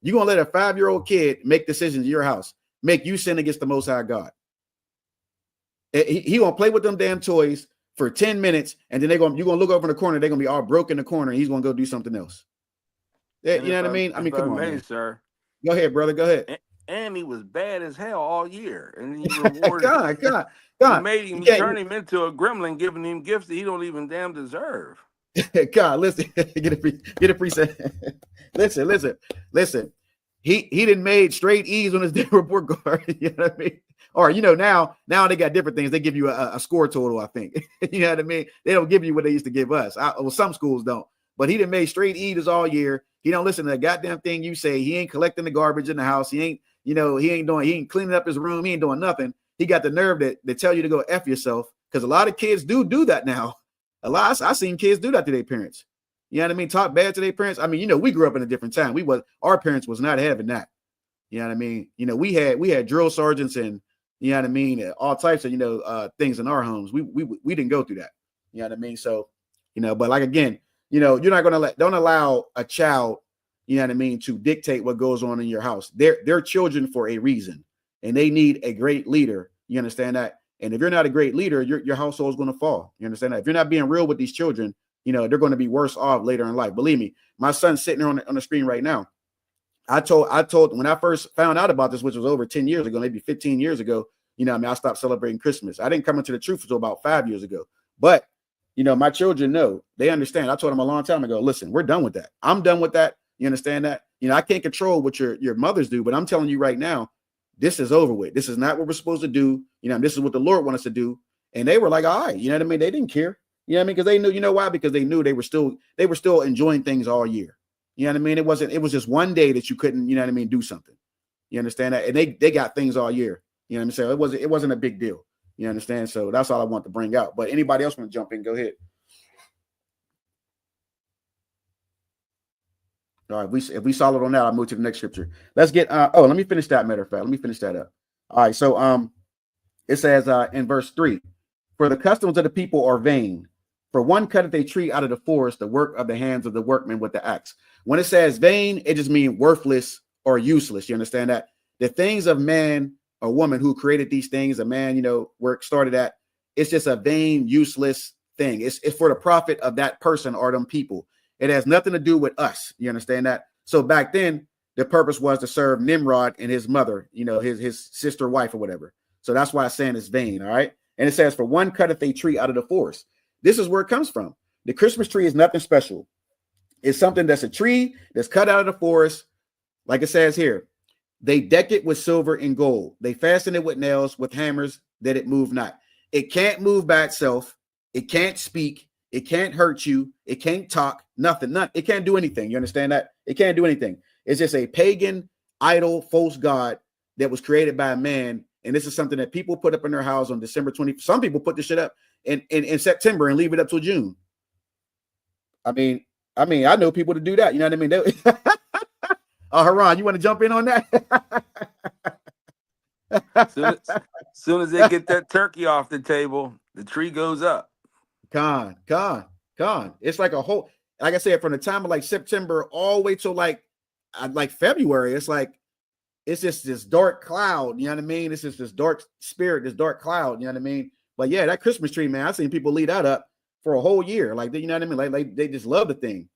You going to let a 5-year-old kid make decisions in your house, make you sin against the Most High God? He going to play with them damn toys for 10 minutes, and then you're going to look over in the corner. They're going to be all broken in the corner, and he's going to go do something else. You know what I mean? I mean, come on, man. Sir. Go ahead, brother. Go ahead. And he was bad as hell all year, and he rewarded. God. He made him turn him into a gremlin, giving him gifts that he don't even damn deserve. God, listen, get a preset. Listen. He didn't made straight E's on his day report card. You know what I mean? Or now they got different things. They give you a score total, I think. You know what I mean? They don't give you what they used to give us. Well, some schools don't. But he done made straight E's all year. He don't listen to the goddamn thing you say. He ain't collecting the garbage in the house. He ain't cleaning up his room. He ain't doing nothing. He got the nerve to tell you to go F yourself, because a lot of kids do that now. I seen kids do that to their parents. You know what I mean? Talk bad to their parents. I mean, we grew up in a different time. Our parents was not having that. You know what I mean? We had drill sergeants and, you know what I mean, all types of, things in our homes. We didn't go through that. You know what I mean? So, but like, again, you're not going to don't allow a child, you know what I mean, to dictate what goes on in your house. They're children for a reason, and they need a great leader. You understand that? And if you're not a great leader, your household is going to fall. You understand that? If you're not being real with these children, they're going to be worse off later in life. Believe me, my son's sitting here on the screen right now. I told when I first found out about this, which was over 10 years ago, maybe 15 years ago, I stopped celebrating Christmas. I didn't come into the truth until about 5 years ago. But, my children know, they understand. I told them a long time ago, listen, we're done with that. I'm done with that. You understand that? I can't control what your mothers do, but I'm telling you right now, this is over with. This is not what we're supposed to do. This is what the Lord wants us to do. And they were like, all right, you know what I mean? They didn't care. You know what I mean? Because they knew, why? Because they knew they were still enjoying things all year. You know what I mean? It was just one day that you couldn't, you know what I mean, do something. You understand that? And they got things all year. You know what I'm saying? So it wasn't a big deal. You understand? So that's all I want to bring out. But anybody else want to jump in? Go ahead. All right, if we solid on that, I'll move to the next scripture. Let's get let me finish that. Matter of fact, let me finish that up. All right, so it says in verse 3, for the customs of the people are vain. For one cutteth a tree out of the forest, the work of the hands of the workman with the axe. When it says vain, it just means worthless or useless. You understand that? The things of man or woman who created these things, a man, where it started at, it's just a vain, useless thing. It's for the profit of that person or them people. It has nothing to do with us. You understand that? So back then, the purpose was to serve Nimrod and his mother, his sister, wife, or whatever. So that's why it's saying it's vain. All right. And it says, for one cutteth a tree out of the forest. This is where it comes from. The Christmas tree is nothing special. It's something that's a tree that's cut out of the forest. Like it says here, they deck it with silver and gold. They fasten it with nails, with hammers, that it move not. It can't move by itself. It can't speak. It can't hurt you. It can't talk. Nothing. It can't do anything. You understand that? It can't do anything. It's just a pagan, idol, false god that was created by a man. And this is something that people put up in their house on December 20th. Some people put this shit up in September and leave it up till June. I mean, I know people to do that. You know what I mean? Haran, you want to jump in on that? Soon as they get that turkey off the table, the tree goes up. Con. It's like a whole, like I said, from the time of like September all the way till like February, it's just this dark cloud. You know what I mean? It's just this dark spirit, this dark cloud. You know what I mean? But yeah, that Christmas tree, man, I've seen people leave that up for a whole year. Like, you know what I mean? Like they just love the thing.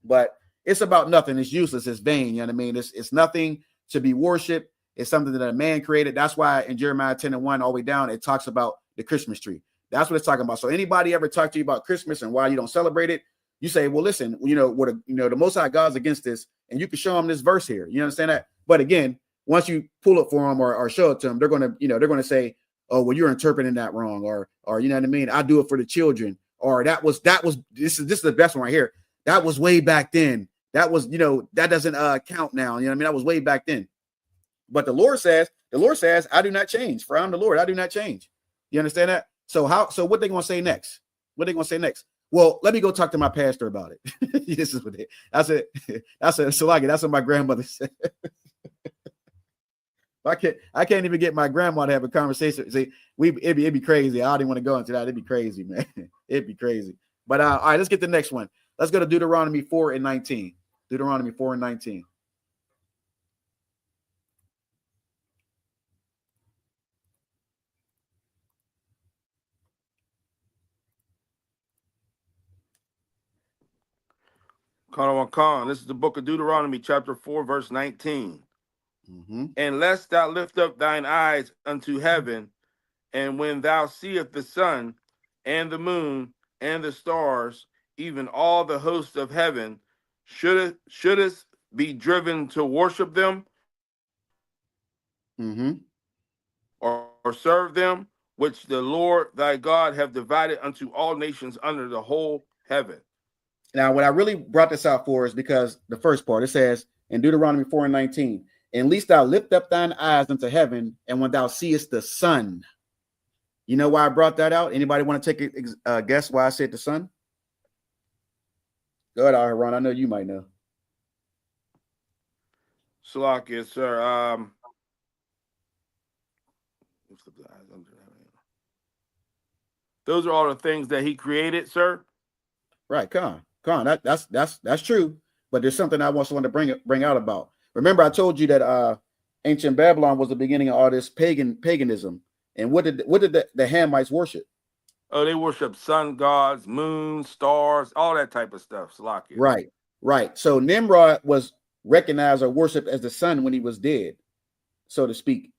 But it's about nothing. It's useless. It's vain. You know what I mean? It's nothing to be worshipped. It's something that a man created. That's why in Jeremiah 10:1 all the way down, it talks about the Christmas tree. That's what it's talking about. So anybody ever talk to you about Christmas and why you don't celebrate it, you say, well, listen, the Most High God's against this, and you can show them this verse here. You understand that? But again, once you pull it for them or show it to them, they're gonna say, oh, well, you're interpreting that wrong, or you know what I mean? I do it for the children, or this is the best one right here. That was way back then. That was, that doesn't count now. You know what I mean? That was way back then. But the Lord says, I do not change. For I'm the Lord, I do not change. You understand that? So what they gonna say next? Well, let me go talk to my pastor about it. This is what that's what my grandmother said. I can't even get my grandma to have a conversation. See, it'd be crazy. I don't even want to go into that. It'd be crazy, man. It'd be crazy. But all right, let's get the next one. Let's go to Deuteronomy 4:19. Deuteronomy 4:19. This is the book of Deuteronomy, chapter 4, verse 19. Mm-hmm. And lest thou lift up thine eyes unto heaven, and when thou seest the sun and the moon and the stars, even all the hosts of heaven, shouldest be driven to worship them, Mm-hmm. or serve them, which the Lord thy God have divided unto all nations under the whole heaven. Now, what I really brought this out for is because the first part, it says in Deuteronomy 4:19, and least thou lift up thine eyes unto heaven, and when thou seest the sun. You know why I brought that out? Anybody want to take a guess why I said the sun? Go ahead, Ron. I know you might know. Salakia, sir. Those are all the things that he created, sir. Right, come on. That's true. But there's something I also want to bring out about. Remember, I told you that ancient Babylon was the beginning of all this paganism. And what did the Hamites worship? Oh, they worship sun gods, moon, stars, all that type of stuff. Salakia. Right. So Nimrod was recognized or worshipped as the sun when he was dead, so to speak.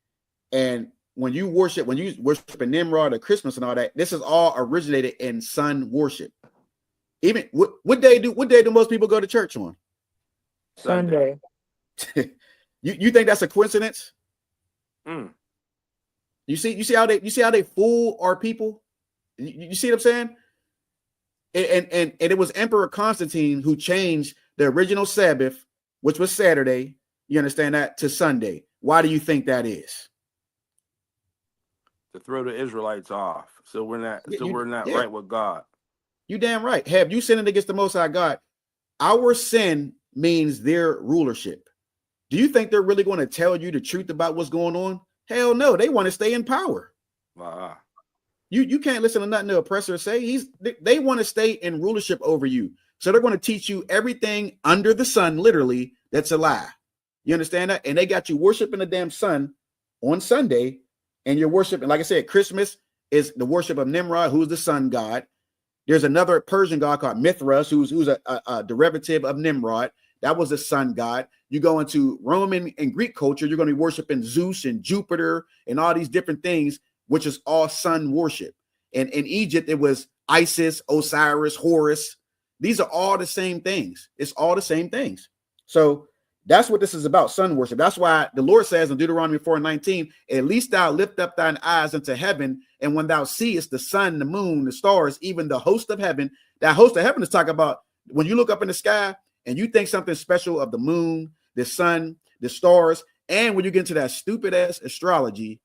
And when you worship Nimrod or Christmas and all that, this is all originated in sun worship. Even what day do most people go to church on? Sunday. You think that's a coincidence? Mm. You see how they fool our people? You see what I'm saying? And it was Emperor Constantine who changed the original Sabbath, which was Saturday, you understand that, to Sunday. Why do you think that is? To throw the Israelites off. So we're not right with God. You damn right. Have you sinned against the Most High God? Our sin means their rulership. Do you think they're really going to tell you the truth about what's going on? Hell no. They want to stay in power. Wow. You can't listen to nothing the oppressor say. They want to stay in rulership over you. So they're going to teach you everything under the sun, literally, that's a lie. You understand that? And they got you worshiping the damn sun on Sunday. And you're worshiping, like I said, Christmas is the worship of Nimrod, who's the sun god. There's another Persian god called Mithras, who's a derivative of Nimrod. That was the sun god. You go into Roman and Greek culture, you're going to be worshiping Zeus and Jupiter and all these different things, which is all sun worship. And in Egypt, it was Isis, Osiris, Horus. These are all the same things. It's all the same things. So that's what this is about, sun worship. That's why the Lord says in Deuteronomy 4:19, at least thou lift up thine eyes unto heaven, and when thou seest the sun, the moon, the stars, even the host of heaven. That host of heaven is talking about when you look up in the sky and you think something special of the moon, the sun, the stars, and when you get into that stupid ass astrology,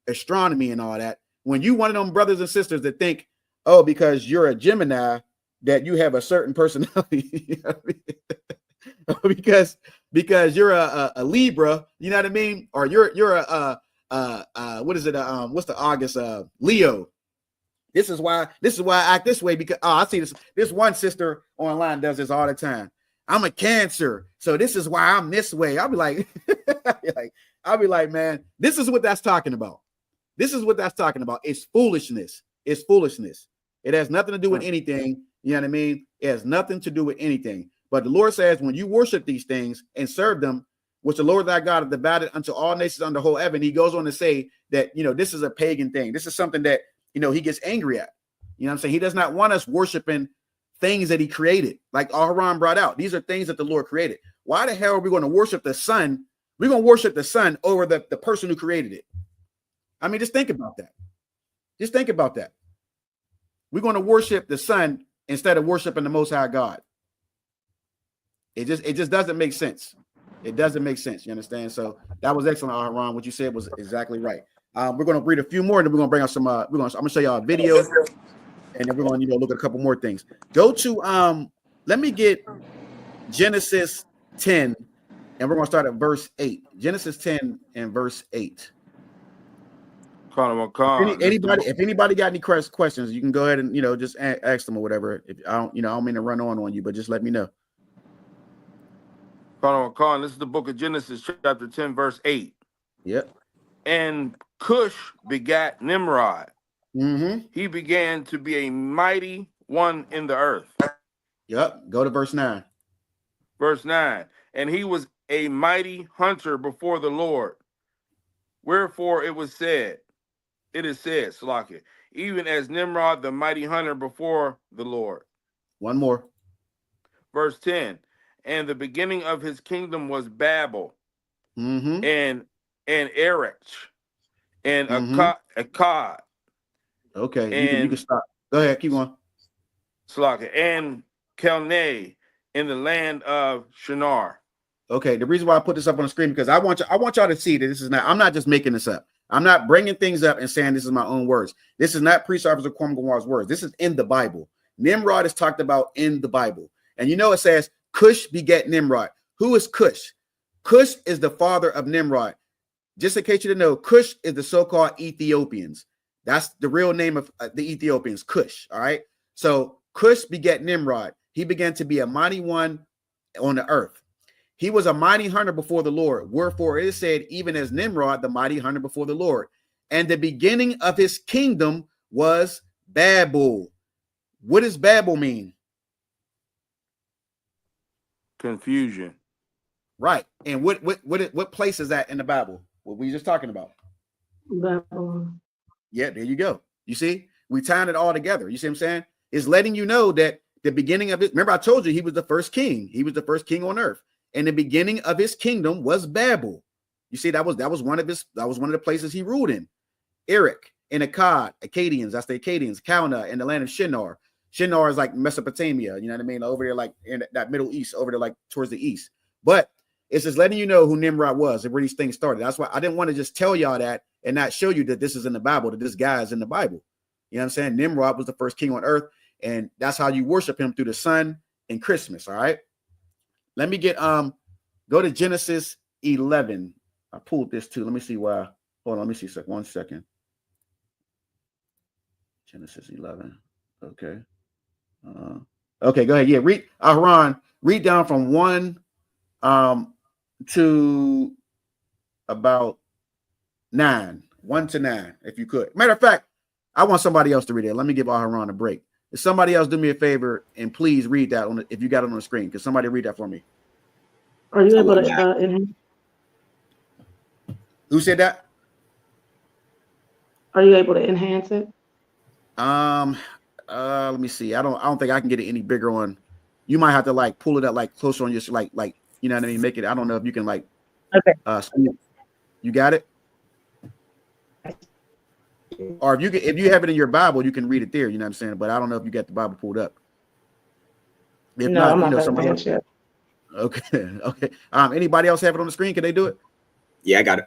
astronomy and all that, when you one of them brothers and sisters that think, oh, because you're a Gemini, that you have a certain personality, you know what I mean? because you're a Libra, you know what I mean? Or you're a what is it? What's the August? Leo. This is why I act this way, because I see this one sister online does this all the time. I'm a Cancer, so this is why I'm this way. I'll be like, man, this is what that's talking about. This is what that's talking about. It's foolishness. It's foolishness. It has nothing to do with anything. You know what I mean? It has nothing to do with anything. But the Lord says, when you worship these things and serve them, which the Lord thy God hath divided unto all nations under the whole heaven, he goes on to say that, this is a pagan thing. This is something that, he gets angry at. You know what I'm saying? He does not want us worshiping things that he created. Like Aharon brought out, these are things that the Lord created. Why the hell are we going to worship the sun? We're going to worship the sun over the person who created it. I mean, just think about that. Just think about that. We're going to worship the sun instead of worshiping the Most High God. It just doesn't make sense. It doesn't make sense. You understand? So that was excellent, Aharon. What you said was exactly right. We're going to read a few more, and then we're going to bring out some. I'm going to show y'all a video, and then we're going to look at a couple more things. Go to let me get Genesis 10, And we're going to start at verse 8. Genesis 10 and verse 8. If anybody got any questions, you can go ahead and just ask them or whatever. If I don't mean to run on you, but just let me know. This is the book of Genesis, chapter 10, verse 8. Yep. And Cush begat Nimrod. Mm-hmm. He began to be a mighty one in the earth. Yep. Go to verse 9. Verse 9. And he was a mighty hunter before the Lord. Wherefore it is said, Slakia, even as Nimrod, the mighty hunter before the Lord. One more. Verse 10. And the beginning of his kingdom was Babel, mm-hmm. and Erech, and Akkad. Okay, you can stop. Go ahead, keep going. Slakia, and Calneh in the land of Shinar. Okay, the reason why I put this up on the screen because I want y'all to see that this is not. I'm not just making this up. I'm not bringing things up and saying this is my own words. This is not Priest Officer Kwame Gawar's words. This is in the Bible. Nimrod is talked about in the Bible, and it says Cush begat Nimrod. Who is Cush? Cush is the father of Nimrod. Just in case you didn't know, Cush is the so-called Ethiopians. That's the real name of the Ethiopians, Cush. All right. So Cush begat Nimrod. He began to be a mighty one on the earth. He was a mighty hunter before the Lord. Wherefore it is said, even as Nimrod, the mighty hunter before the Lord. And the beginning of his kingdom was Babel. What does Babel mean? Confusion. Right. And what place is that in the Bible? What we just talking about? Babel. Yeah, there you go. You see, we tying it all together. You see what I'm saying? It's letting you know that the beginning of it. Remember, I told you he was the first king. He was the first king on earth. And the beginning of his kingdom was Babel. You see, that was one of the places he ruled in. Erech and Akkad, Akkadians, that's the Akkadians, Calneh in the land of Shinar. Shinar is like Mesopotamia, you know what I mean? Over there, like in that Middle East, over there, like towards the east. But it's just letting you know who Nimrod was and where these things started. That's why I didn't want to just tell y'all that and not show you that this is in the Bible, that this guy is in the Bible. You know what I'm saying? Nimrod was the first king on earth, and that's how you worship him, through the sun and Christmas. All right. Let me get go to Genesis 11. I pulled this too. Let me see why. Hold on, let me see 1 second. Genesis 11. Okay. Okay, go ahead. Yeah, read Aaron, read down from 1 to about 9. 1 to 9, if you could. Matter of fact, I want somebody else to read it. Let me give Aaron a break. If somebody else do me a favor and please read that if you got it on the screen. Because somebody read that for me. Are you able to Who said that? Are you able to enhance it? Let me see. I don't think I can get it any bigger on. You might have to like pull it up like closer on your like you know what I mean. Make it. I don't know if you can like. Okay. You got it. Or if you have it in your Bible, you can read it there. You know what I'm saying. But I don't know if you got the Bible pulled up. If no, not, I'm not somebody else. Yet. Okay. Okay. Anybody else have it on the screen? Can they do it? Yeah, I got it.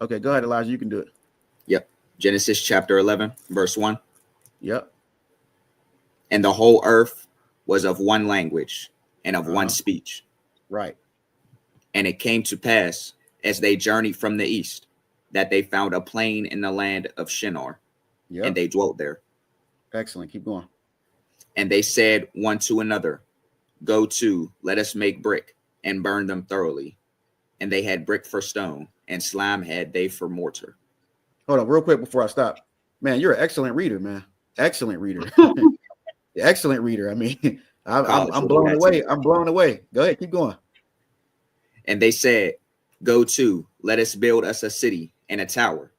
Okay, go ahead, Elijah. You can do it. Yep. Genesis chapter 11, verse 1. Yep. And the whole earth was of one language and of one speech. Right. And it came to pass, as they journeyed from the east, that they found a plain in the land of Shinar. Yep. And they dwelt there. Excellent. Keep going. And they said one to another, go to, let us make brick and burn them thoroughly. And they had brick for stone, and slime had they for mortar. Hold on real quick before I stop. Man, you're an excellent reader, man. Excellent reader. Excellent reader. I mean, I'm blown away. I'm blown away. Go ahead, keep going. And they said, go to, let us build us a city and a tower,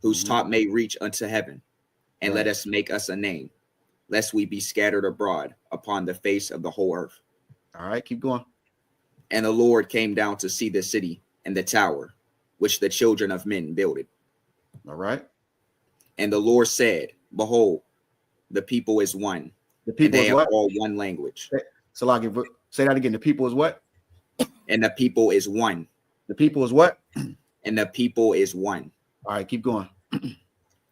whose top may reach unto heaven, and let us make us a name, lest we be scattered abroad upon the face of the whole earth. All right, keep going. And the Lord came down to see the city and the tower, which the children of men builded. All right. And the Lord said, behold, the people is one. The people is what? Have all one language. So like, say that again. The people is what? And the people is one. The people is what? And the people is one. All right, keep going.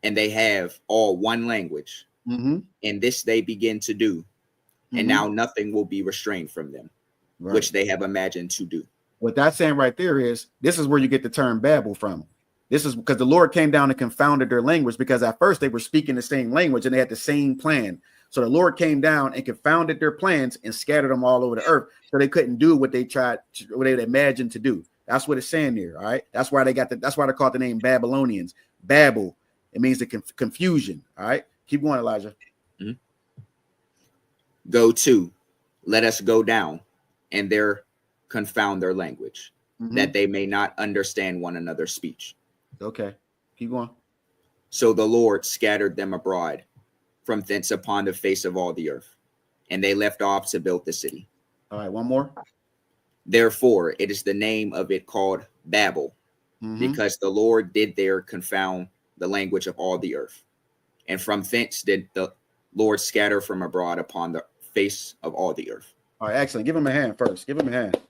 And they have all one language. And this they begin to do. And now nothing will be restrained from them, which they have imagined to do. What that's saying right there is this is where you get the term Babel from. This is because the Lord came down and confounded their language, because at first they were speaking the same language and they had the same plan. So the Lord came down and confounded their plans and scattered them all over the earth, so they couldn't do what they tried, what they imagined to do. That's what it's saying there. All right. That's why that's why they called the name Babylonians. Babel. It means the confusion. All right. Keep going, Elijah. Mm-hmm. Go to, let us go down, and there confound their language, that they may not understand one another's speech. Okay, keep going. So the Lord scattered them abroad from thence upon the face of all the earth, and they left off to build the city. All right, one more. Therefore, it is the name of it called Babel, because the Lord did there confound the language of all the earth. And from thence did the Lord scatter from abroad upon the face of all the earth. All right, excellent. Give him a hand first. Give him a hand.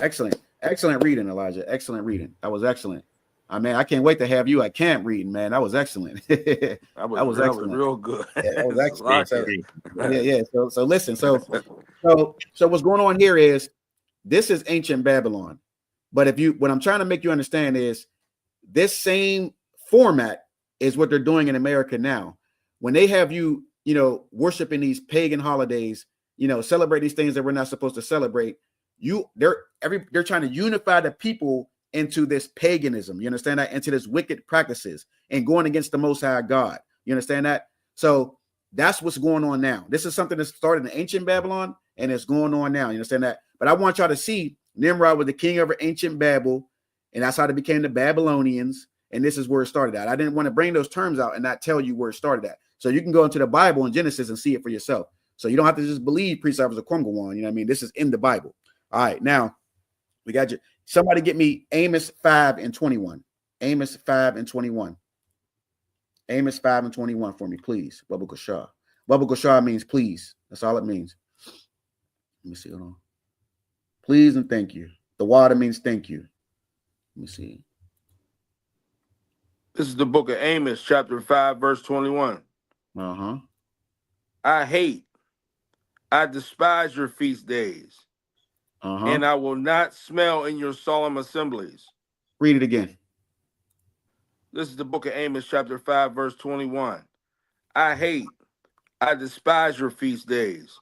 Excellent. Excellent reading, Elijah. Excellent reading. That was excellent. I mean, I can't wait to have you at camp reading, man. That was excellent. that was excellent. Real good. Yeah, that was excellent. So listen. So what's going on here is this is ancient Babylon. But what I'm trying to make you understand is this same format is what they're doing in America now. When they have you, worshiping these pagan holidays, celebrate these things that we're not supposed to celebrate. They're trying to unify the people into this paganism. You understand that? Into this wicked practices and going against the Most High God. You understand that? So that's what's going on now. This is something that started in ancient Babylon and it's going on now. You understand that? But I want y'all to see Nimrod was the king of ancient Babel, and that's how they became the Babylonians. And this is where it started at. I didn't want to bring those terms out and not tell you where it started at. So you can go into the Bible in Genesis and see it for yourself. So you don't have to just believe pre-service or Kwangwan. You know what I mean? This is in the Bible. All right. Now we got you. Somebody get me Amos 5:21. Amos 5:21. Amos 5:21 for me, please. Baba Gashar. Baba Gashar means please. That's all it means. Let me see. Hold on. Please and thank you. The water means thank you. Let me see. This is the book of Amos, chapter 5, verse 21. I despise your feast days, and I will not smell in your solemn assemblies. Read it again. This is the book of Amos, chapter 5, verse 21. I despise your feast days,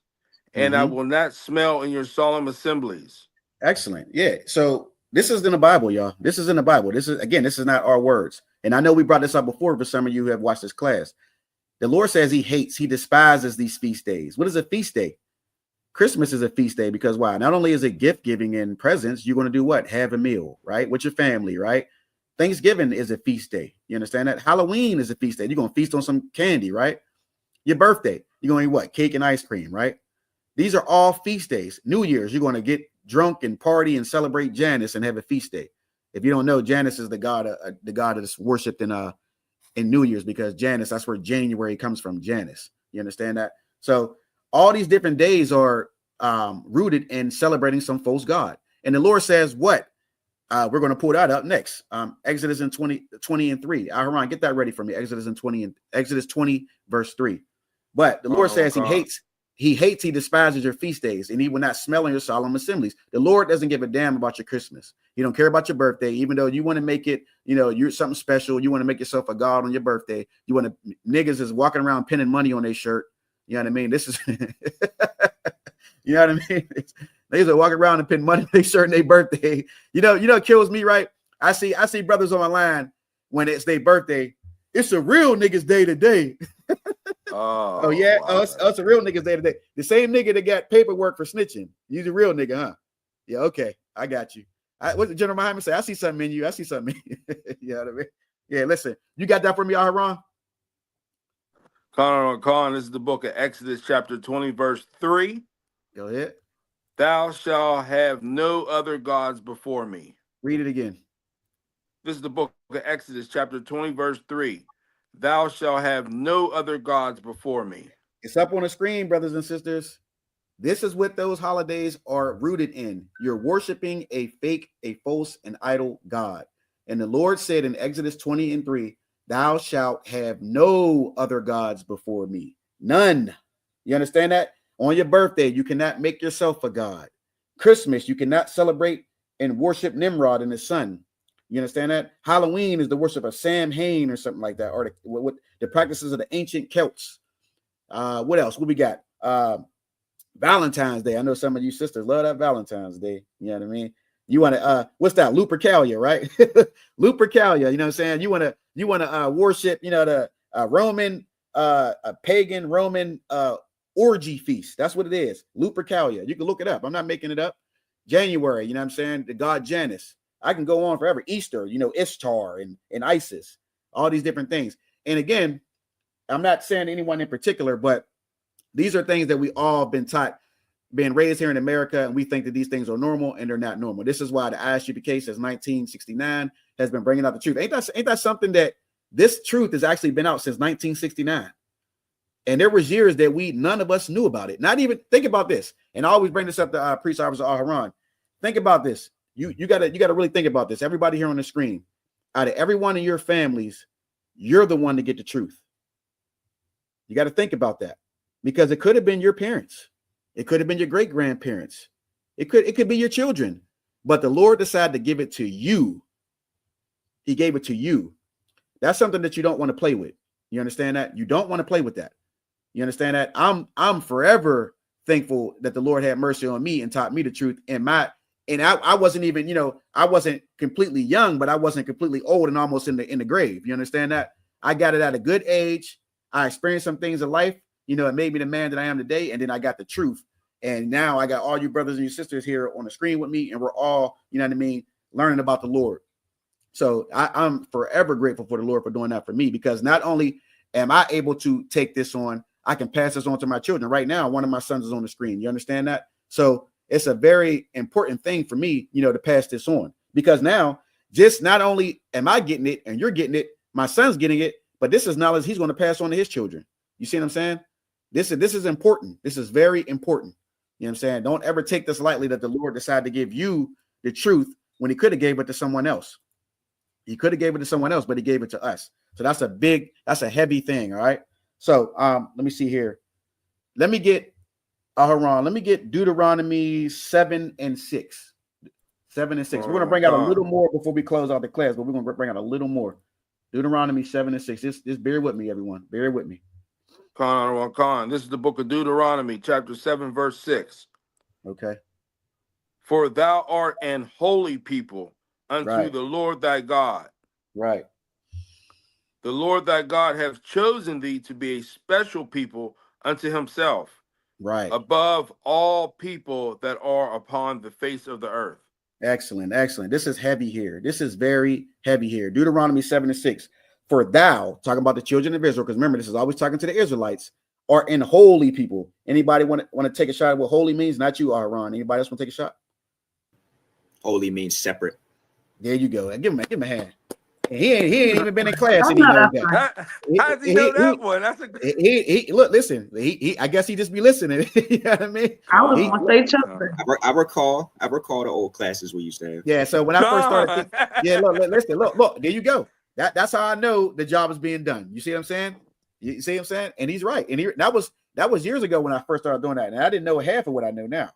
and I will not smell in your solemn assemblies. Excellent. Yeah. So this is in the Bible, y'all. This is in the Bible. This is not our words. And I know we brought this up before for some of you who have watched this class. The Lord says he despises these feast days. What is a feast day? Christmas is a feast day because why? Not only is it gift giving and presents, you're going to do what? Have a meal, right? With your family, right? Thanksgiving is a feast day. You understand that? Halloween is a feast day. You're going to feast on some candy, right? Your birthday, you're going to eat what? Cake and ice cream, right? These are all feast days. New Year's, you're going to get drunk and party and celebrate Janus and have a feast day. If you don't know, Janus is the god that's worshipped in New Year's, because Janus, that's where January comes from, Janus. You understand that? So all these different days are rooted in celebrating some false god. And the Lord says what? We're going to pull that up next. Exodus 20:3. Aharon, get that ready for me. Exodus 20 verse 3. But the Lord says he despises your feast days, and he will not smell in your solemn assemblies. The Lord doesn't give a damn about your Christmas. He don't care about your birthday, even though you want to make it, you're something special. You want to make yourself a god on your birthday. Niggas is walking around pinning money on their shirt. You know what I mean? This is, you know what I mean? Niggas are walking around and pin money on their shirt and their birthday. It kills me, right? I see brothers online when it's their birthday. It's a real niggas day today. Oh yeah, wow. Us a real niggas day today. The same nigga that got paperwork for snitching. He's a real nigga, huh? Yeah, okay, I got you. What did General Muhammad say? I see something in you. I see something in you. You know what I mean? Yeah, listen, you got that for me, Aharon? Khan, this is the book of Exodus, chapter 20, verse 3. Go ahead. Thou shalt have no other gods before me. Read it again. This is the book of Exodus, chapter 20, verse 3. Thou shalt have no other gods before me. It's up on the screen, brothers and sisters. This is what those holidays are rooted in. You're worshiping a fake, a false, and idol god. And the Lord said in Exodus 20:3, thou shalt have no other gods before me. None. You understand that? On your birthday, you cannot make yourself a god. Christmas, you cannot celebrate and worship Nimrod and his son. You understand that? Halloween is the worship of Sam Hain or something like that, or what the practices of the ancient Celts. What else? What we got? Valentine's Day. I know some of you sisters love that Valentine's Day. You know what I mean? You want to what's that? Lupercalia, right? Lupercalia. You know what I'm saying? You want to worship, you know, the Roman a pagan Roman orgy feast. That's what it is. Lupercalia. You can look it up. I'm not making it up. January, you know what I'm saying? The god Janus. I can go on forever. Easter, you know, Ishtar and Isis, all these different things. And again, I'm not saying anyone in particular, but these are things that we all been taught, being raised here in America, and we think that these things are normal, and they're not normal. This is why the Isupk case since 1969 has been bringing out the truth. Ain't that something that this truth has actually been out since 1969? And there was years that none of us knew about it. Not even, think about this. And I always bring this up to Priest Officer Al-Haran. Think about this. You gotta really think about this. Everybody here on the screen, out of everyone in your families, you're the one to get the truth. You got to think about that, because it could have been your parents. It could have been your great grandparents. It could be your children, but the Lord decided to give it to you. He gave it to you. That's something that you don't want to play with. You understand that? You don't want to play with that. You understand that? I'm forever thankful that the Lord had mercy on me and taught me the truth. And I wasn't even, you know, I wasn't completely young, but I wasn't completely old and almost in the grave. You understand that? I got it at a good age. I experienced some things in life, you know, it made me the man that I am today. And then I got the truth. And now I got all you brothers and your sisters here on the screen with me, and we're all, you know what I mean, learning about the Lord. So I'm forever grateful for the Lord for doing that for me, because not only am I able to take this on, I can pass this on to my children. Right now, one of my sons is on the screen. You understand that? So it's a very important thing for me, you know, to pass this on, because now just not only am I getting it and you're getting it, my son's getting it, but this is knowledge he's going to pass on to his children. You see what I'm saying? This is important. This is very important. You know what I'm saying? Don't ever take this lightly that the Lord decided to give you the truth when he could have gave it to someone else. He could have gave it to someone else, but he gave it to us. So that's a heavy thing. All right. So let me see here. Let me get Deuteronomy 7 and 6. 7 and 6. We're going to bring out a little more before we close out the class, but we're going to bring out a little more. Deuteronomy 7 and 6. Just bear with me, everyone. Bear with me. Con. This is the book of Deuteronomy, chapter 7, verse 6. Okay. For thou art an holy people unto the Lord thy God. Right. The Lord thy God hath chosen thee to be a special people unto himself. Right. Above all people that are upon the face of the earth. Excellent. This is heavy here. This is very heavy here. Deuteronomy 7 and 6. For thou, talking about the children of Israel, because remember, this is always talking to the Israelites, are in holy people. Anybody want to take a shot at what holy means? Not you, Aaron. Anybody else want to take a shot? Holy means separate. There you go. Give him a hand. He ain't even been in class and he knows that. How does he know that one? That's a good. He look, listen. He I guess he just be listening. You know what I mean? I was gonna say Chuster. I recall the old classes we used to have. Yeah. So when I first started, look. There you go. That's how I know the job is being done. You see what I'm saying? You see what I'm saying? And he's right. And that was years ago when I first started doing that, and I didn't know half of what I know now.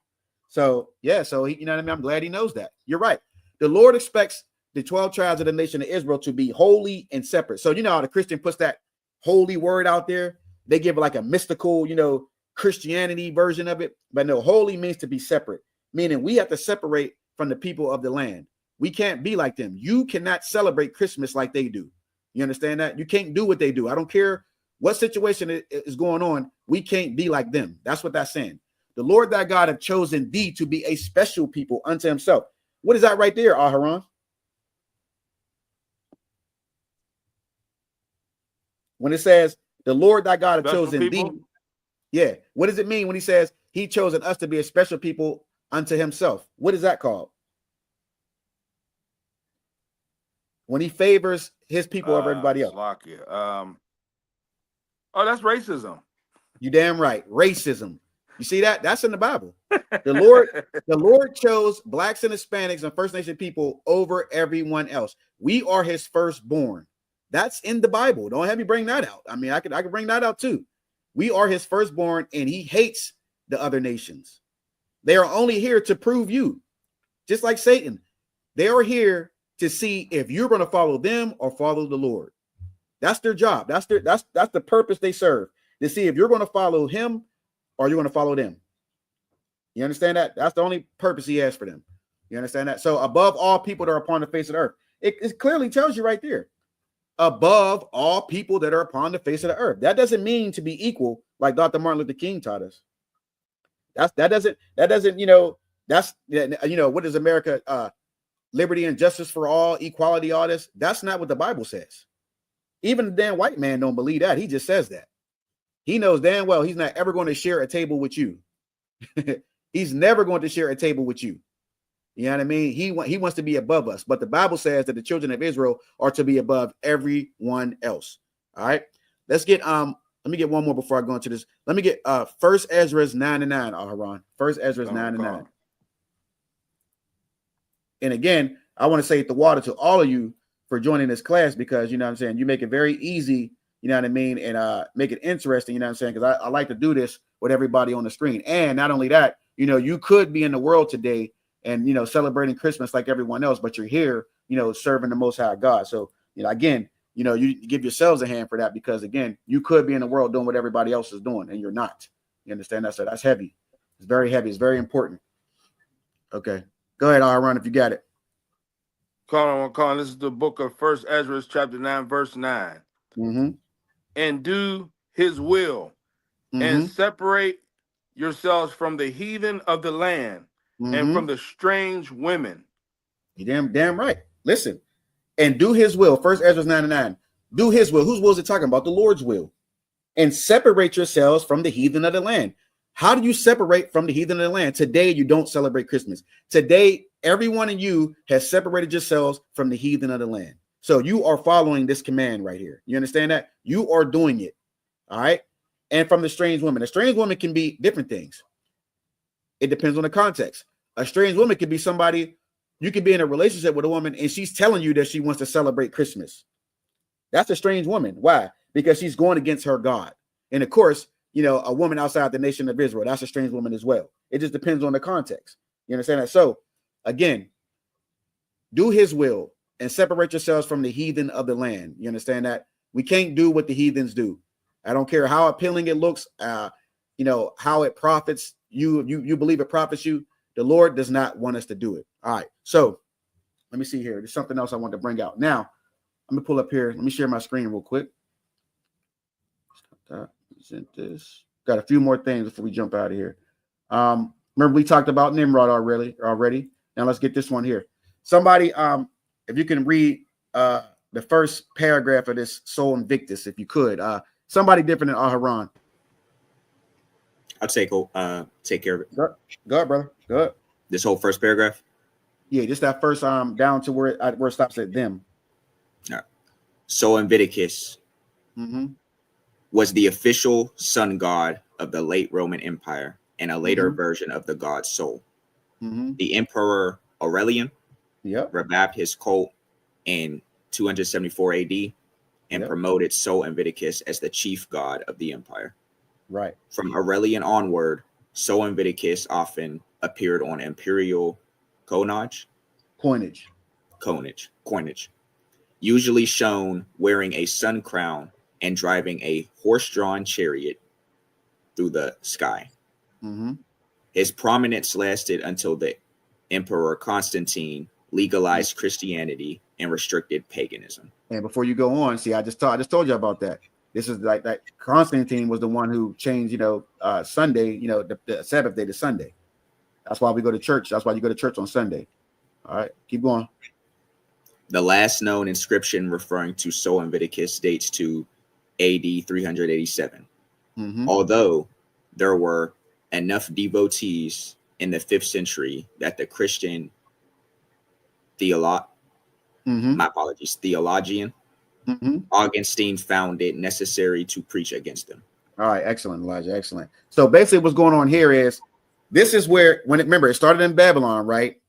So yeah. So he, you know what I mean? I'm glad he knows that. You're right. The Lord expects the 12 tribes of the nation of Israel to be holy and separate. So you know how the Christian puts that holy word out there? They give like a mystical, you know, Christianity version of it. But no, holy means to be separate, meaning we have to separate from the people of the land. We can't be like them. You cannot celebrate Christmas like they do. You understand that? You can't do what they do. I don't care what situation is going on. We can't be like them. That's what that's saying. The Lord thy God have chosen thee to be a special people unto himself. What is that right there, Aharon? When it says the Lord thy God have chosen thee. Yeah. What does it mean when he says he chosen us to be a special people unto himself? What is that called? When he favors his people over everybody else. Oh, that's racism. You damn right. Racism. You see that? That's in the Bible. The Lord chose blacks and Hispanics and First Nation people over everyone else. We are his firstborn. That's in the Bible. Don't have me bring that out. I mean, I could bring that out too. We are his firstborn, and he hates the other nations. They are only here to prove you. Just like Satan. They are here to see if you're going to follow them or follow the Lord. That's their job. That's the purpose they serve, to see if you're going to follow him or you're going to follow them. You understand that? That's the only purpose he has for them. You understand that? So above all people that are upon the face of the earth, it clearly tells you right there. Above all people that are upon the face of the earth. That doesn't mean to be equal, like Dr. Martin Luther King taught us. That doesn't, what is America? Liberty and justice for all, equality, all this. That's not what the Bible says. Even the damn white man don't believe that. He just says that. He knows damn well he's not ever going to share a table with you. He's never going to share a table with you. You know what I mean? He wants to be above us. But the Bible says that the children of Israel are to be above everyone else. All right. Let's get let me get one more before I go into this. Let me get First Ezra's 9-9, Aharon. First Ezra's 9-9. And again, I want to say the water to all of you for joining this class, because you know what I'm saying, you make it very easy, you know what I mean, and make it interesting, you know what I'm saying, because I like to do this with everybody on the screen. And not only that, you know, you could be in the world today and, you know, celebrating Christmas like everyone else, but you're here, you know, serving the Most High God. So, you know, again, you know, you give yourselves a hand for that, because again, you could be in the world doing what everybody else is doing and you're not. You understand that? So that's heavy. It's very heavy. It's very important. Okay. Go ahead, Aaron, if you got it. Colin, this is the book of First Ezra, chapter 9, verse 9. Mm-hmm. And do his will, and separate yourselves from the heathen of the land, and from the strange women. You damn right. Listen, and do his will. First Ezra 9-9. Do his will. Whose will is it talking about? The Lord's will. And separate yourselves from the heathen of the land. How do you separate from the heathen of the land? Today, you don't celebrate Christmas. Today, everyone in you has separated yourselves from the heathen of the land. So you are following this command right here. You understand that? You are doing it. All right. And from the strange woman. A strange woman can be different things. It depends on the context. A strange woman could be somebody, you could be in a relationship with a woman and she's telling you that she wants to celebrate Christmas. That's a strange woman. Why? Because she's going against her God. And of course, you know, a woman outside the nation of Israel, that's a strange woman as well. It just depends on the context. You understand that? So again, do his will and separate yourselves from the heathen of the land. You understand that? We can't do what the heathens do. I don't care how appealing it looks, you know, how it profits you. You believe it profits you. The Lord does not want us to do it. All right. So let me see here. There's something else I want to bring out. Now, let me pull up here. Let me share my screen real quick. Present this. Got a few more things before we jump out of here. Remember we talked about Nimrod already. Now let's get this one here. Somebody, if you can read the first paragraph of this Sol Invictus, if you could. Somebody different than Aharon. I'll take care of it. Go ahead, brother. Go ahead. This whole first paragraph? Yeah, just that first down to where it stops at them. All right. Sol Invictus was the official sun god of the late Roman Empire and a later version of the god Sol. The Emperor Aurelian revived his cult in 274 AD and promoted Sol Invictus as the chief god of the empire. Right. From Aurelian onward, Sol Invictus often appeared on imperial coinage, usually shown wearing a sun crown and driving a horse-drawn chariot through the sky. His prominence lasted until the Emperor Constantine legalized Christianity and restricted paganism. And before you go on, see, I just told you about that. This is like that Constantine was the one who changed, Sunday, the Sabbath day to Sunday. That's why we go to church. That's why you go to church on Sunday. All right, keep going. The last known inscription referring to Sol Invictus dates to AD 387. Although there were enough devotees in the 5th century that the Christian theologian Augustine found it necessary to preach against them. All right, excellent, Elijah, excellent. So basically what's going on here is, this is where, it started in Babylon, right?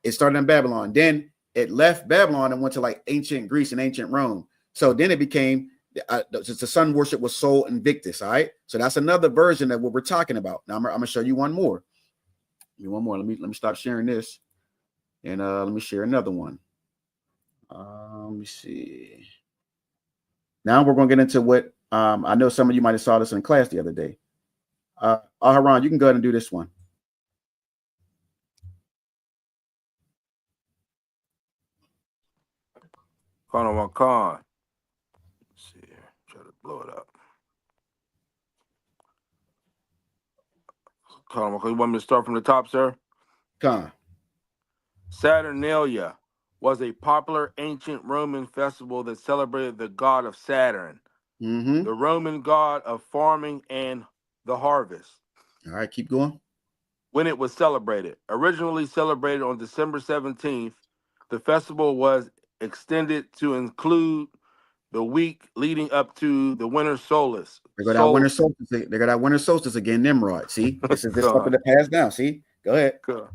It started in Babylon. Then it left Babylon and went to like ancient Greece and ancient Rome. So then it became, the sun worship was Sol Invictus, all right? So that's another version of what we're talking about. Now I'm going to show you one more. Let me stop sharing this. And let me share another one. Let me see. Now we're going to get into what I know some of you might have saw this in class the other day. Aharon, you can go ahead and do this one. Con. Let's see here. Try to blow it up. Con, you want me to start from the top, sir? Con. Saturnalia was a popular ancient Roman festival that celebrated the god of Saturn, the Roman god of farming and the harvest. All right, keep going. When it was celebrated, originally celebrated on December 17th, the festival was extended to include the week leading up to the winter solstice. They got that winter solstice. They got that winter solstice again, Nimrod. See, this is stuff in the past now. See, go ahead. Good.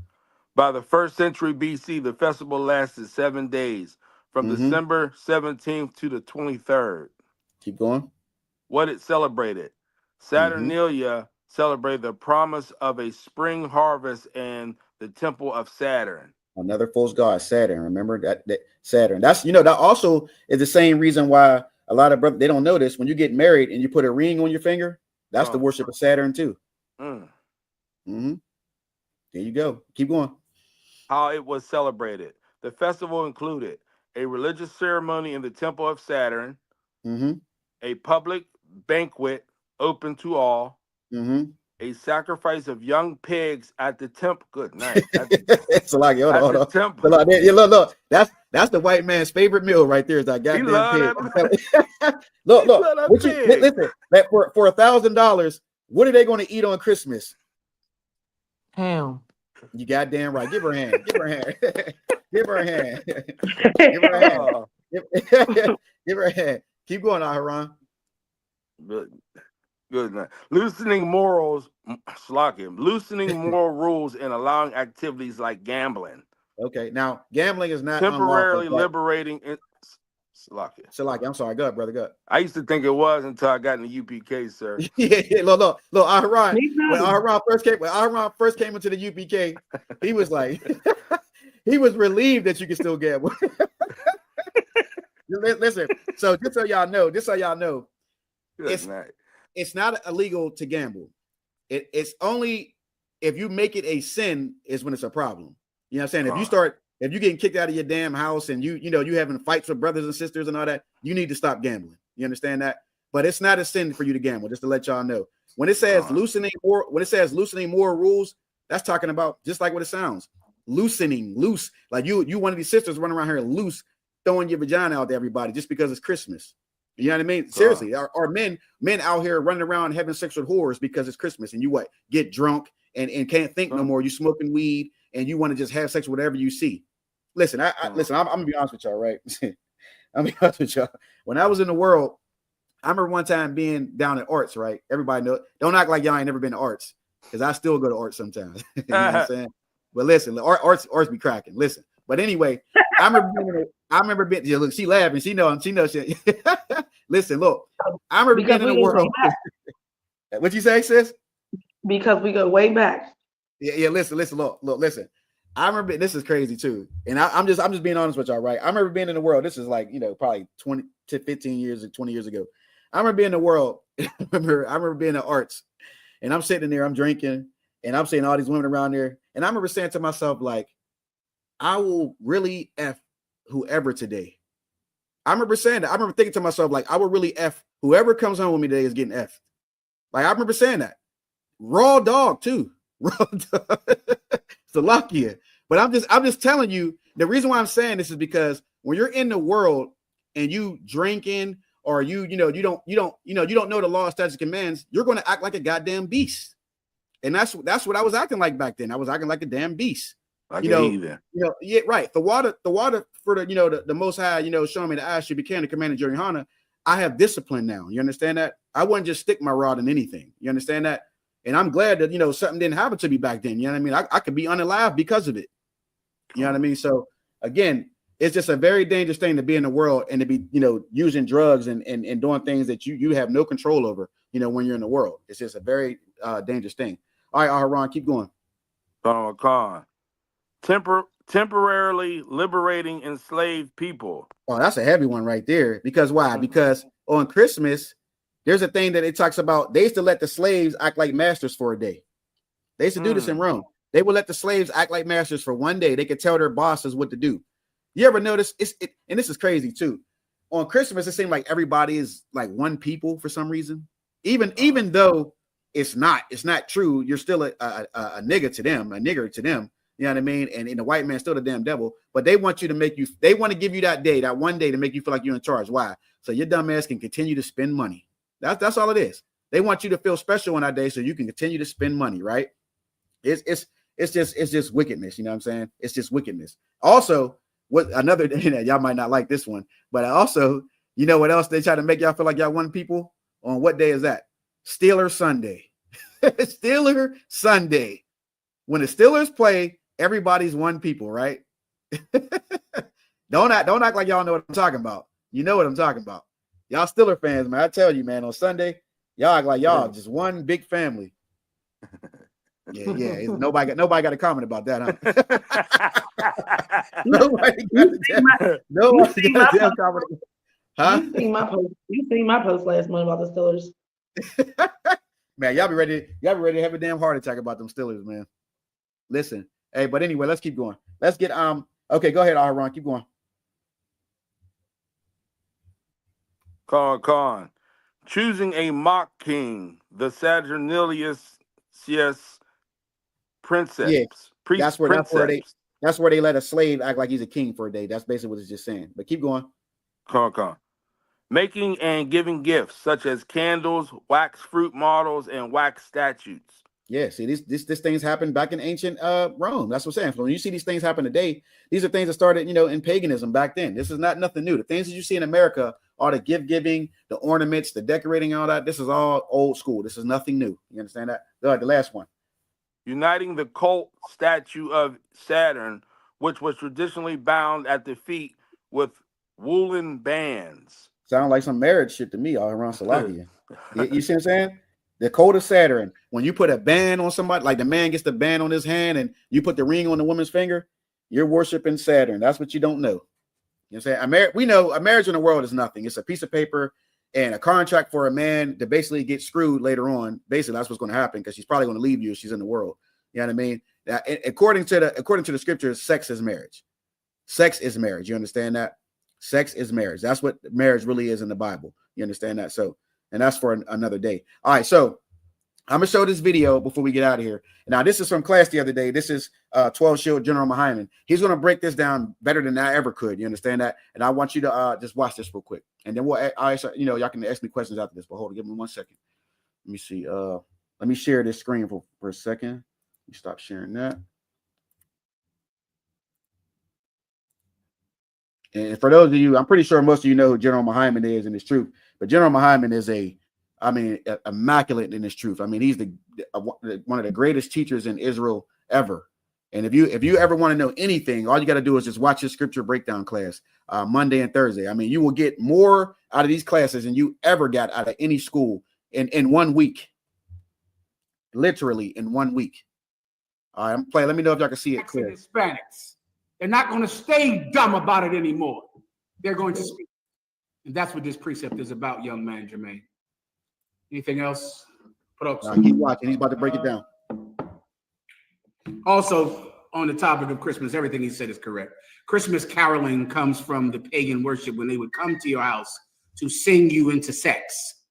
By the 1st century BC, the festival lasted 7 days, from December 17th to the 23rd. Keep going. What it celebrated. Saturnalia celebrated the promise of a spring harvest and the temple of Saturn. Another false god, Saturn. Remember that Saturn. That's, that also is the same reason why a lot of brothers, they don't know this. When you get married and you put a ring on your finger, that's the worship of Saturn too. There you go. Keep going. How it was celebrated. The festival included a religious ceremony in the temple of Saturn, a public banquet open to all, a sacrifice of young pigs at the temple. Good night. It's like, hold on. Temple. Look, that's the white man's favorite meal right there. Is that goddamn pig. look. Listen, for $1,000, what are they going to eat on Christmas? Ham. You goddamn right. Give her a hand. Give her a hand. Give her a hand. Give her a hand. Give her a hand. Keep going, Aharon. Good night. Loosening moral rules and allowing activities like gambling. Okay, now gambling is not temporarily liberating. Salaki, I'm sorry. Go ahead, brother. Go ahead. I used to think it was until I got in the UPK, sir. Look, Aharon. When Aharon first came into the UPK, he was like, he was relieved that you can still gamble. Listen, so just so y'all know, it's not illegal to gamble. It's only if you make it a sin is when it's a problem. You know what I'm saying? If you're getting kicked out of your damn house and you having fights with brothers and sisters and all that, you need to stop gambling. You understand that? But it's not a sin for you to gamble, just to let y'all know. When it says loosening more rules, that's talking about just like what it sounds. Loose. Like you one of these sisters running around here loose, throwing your vagina out to everybody just because it's Christmas. You know what I mean? Seriously, are men out here running around having sex with whores because it's Christmas and you get drunk and can't think no more. You smoking weed and you want to just have sex with whatever you see. Listen, I'm gonna be honest with y'all, right? I'm gonna be honest with y'all. When I was in the world, I remember one time being down at Arts, right? Everybody know. Don't act like y'all ain't never been to Arts, because I still go to Arts sometimes. You know what I'm saying? But listen, Arts be cracking. Listen, but anyway, I remember being. Yeah, look, she laughing. She knows shit. Listen, look, I remember being in the world. What'd you say, sis? Because we go way back. Yeah. Listen. Look. Listen. I remember this is crazy too, and I'm just being honest with y'all, right? I remember being in the world. This is like probably 20 to 15 years or 20 years ago. I remember being in the world. I remember being at Arts, and I'm sitting there, I'm drinking, and I'm seeing all these women around there, and I remember saying to myself, like, I will really F whoever today. I remember saying that. I remember thinking to myself, like, I will really F whoever comes home with me today is getting F. Like, I remember saying that. Raw dog too. Raw dog. Salakia. But I'm just telling you, the reason why I'm saying this is because when you're in the world and you drinking or you don't know the law, statutes, commands, you're going to act like a goddamn beast. And that's what I was acting like back then. I was acting like a damn beast. Like yeah, right. The water for the Most High, showing me to ask you became the commander during Hana. I have discipline now. You understand that? I wouldn't just stick my rod in anything. You understand that? And I'm glad that, something didn't happen to me back then. You know what I mean? I could be unalive because of it. You know what I mean? So again, it's just a very dangerous thing to be in the world and to be, using drugs and doing things that you have no control over, when you're in the world. It's just a very dangerous thing. All right, Aharon, keep going. Khan. temporarily liberating enslaved people. Oh, that's a heavy one right there. Because why? Because on Christmas, there's a thing that it talks about. They used to let the slaves act like masters for a day. They used to do this in Rome. They would let the slaves act like masters for one day. They could tell their bosses what to do. You ever notice? And this is crazy too. On Christmas, it seems like everybody is like one people for some reason. Even though it's not true. You're still a nigger to them, a nigger to them. You know what I mean? And the white man's still the damn devil. But they want you to they want to give you that day, that one day, to make you feel like you're in charge. Why? So your dumb ass can continue to spend money. That's all it is. They want you to feel special on that day so you can continue to spend money, right? It's just wickedness. You know what I'm saying? It's just wickedness. Also, what another y'all might not like this one, but also, you know what else they try to make y'all feel like y'all one people on? What day is that? Steelers Sunday. Steelers Sunday. When the Steelers play, everybody's one people, right? Don't act like y'all know what I'm talking about. You know what I'm talking about. Y'all Steeler fans, man. I tell you, man, on Sunday, y'all act like y'all just one big family. Yeah. Nobody got a comment about that, huh? Nobody got a comment. Huh? You seen my post last month about the Steelers. Man, y'all be ready to have a damn heart attack about them Steelers, man. Listen, hey, but anyway, let's keep going. Let's get okay, go ahead, Aaron, keep going. Con. Choosing a mock king, the Saturnalius princess. Yeah, that's where they let a slave act like he's a king for a day. That's basically what it's just saying. But keep going. Con. Making and giving gifts such as candles, wax fruit models, and wax statues. Yeah, see, these things happened back in ancient Rome. That's what I'm saying. So when you see these things happen today, these are things that started, in paganism back then. This is not nothing new. The things that you see in America are the gift giving, the ornaments, the decorating, all that. This is all old school. This is nothing new. You understand that? Go ahead, the last one. Uniting the cult statue of Saturn, which was traditionally bound at the feet with woolen bands. Sound like some marriage shit to me all around Salakia. You see what I'm saying? The code of Saturn, when you put a band on somebody, like the man gets the band on his hand and you put the ring on the woman's finger, you're worshiping Saturn. That's what you don't know. You know what I'm saying? We know a marriage in the world is nothing. It's a piece of paper and a contract for a man to basically get screwed later on. Basically, that's what's going to happen because she's probably going to leave you if she's in the world. You know what I mean? According to the scriptures, sex is marriage. Sex is marriage. You understand that? Sex is marriage. That's what marriage really is in the Bible. You understand that? So, and that's for another day. All right, so I'm gonna show this video before we get out of here. Now, this is from class the other day. This is 12 Shield General Muhammad. He's gonna break this down better than I ever could. You understand that? And I want you to just watch this real quick, and then y'all can ask me questions after this. But hold on, give me 1 second. Let me see. Let me share this screen for a second. Let me stop sharing that. And for those of you, I'm pretty sure most of you know who General Muhammad is in his truth. But General Muhammad is immaculate in his truth. I mean, he's one of the greatest teachers in Israel ever. And if you ever want to know anything, all you got to do is just watch his scripture breakdown class Monday and Thursday. I mean, you will get more out of these classes than you ever got out of any school in 1 week. Literally in 1 week. All right, I'm playing. Let me know if y'all can see it clear. Hispanics. They're not going to stay dumb about it anymore. They're going to speak. And that's what this precept is about, young man, Jermaine. Anything else? Keep watching. He's about to break it down. Also, on the topic of Christmas, everything he said is correct. Christmas caroling comes from the pagan worship when they would come to your house to sing you into sex.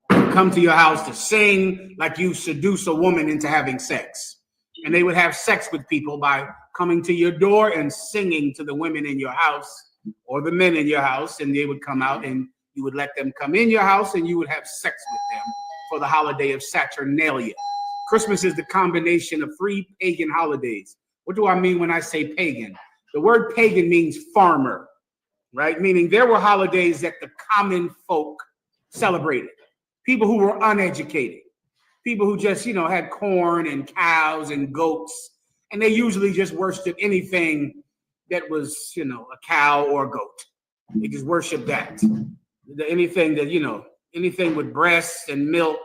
Come to your house to sing like you seduce a woman into having sex. And they would have sex with people by coming to your door and singing to the women in your house or the men in your house, and they would come out and you would let them come in your house and you would have sex with them for the holiday of Saturnalia. Christmas is the combination of 3 pagan holidays. What do I mean when I say pagan? The word pagan means farmer, right? Meaning there were holidays that the common folk celebrated. People who were uneducated, people who just, had corn and cows and goats, and they usually just worshiped anything that was, a cow or a goat. They just worshiped that. Anything that, anything with breasts and milk,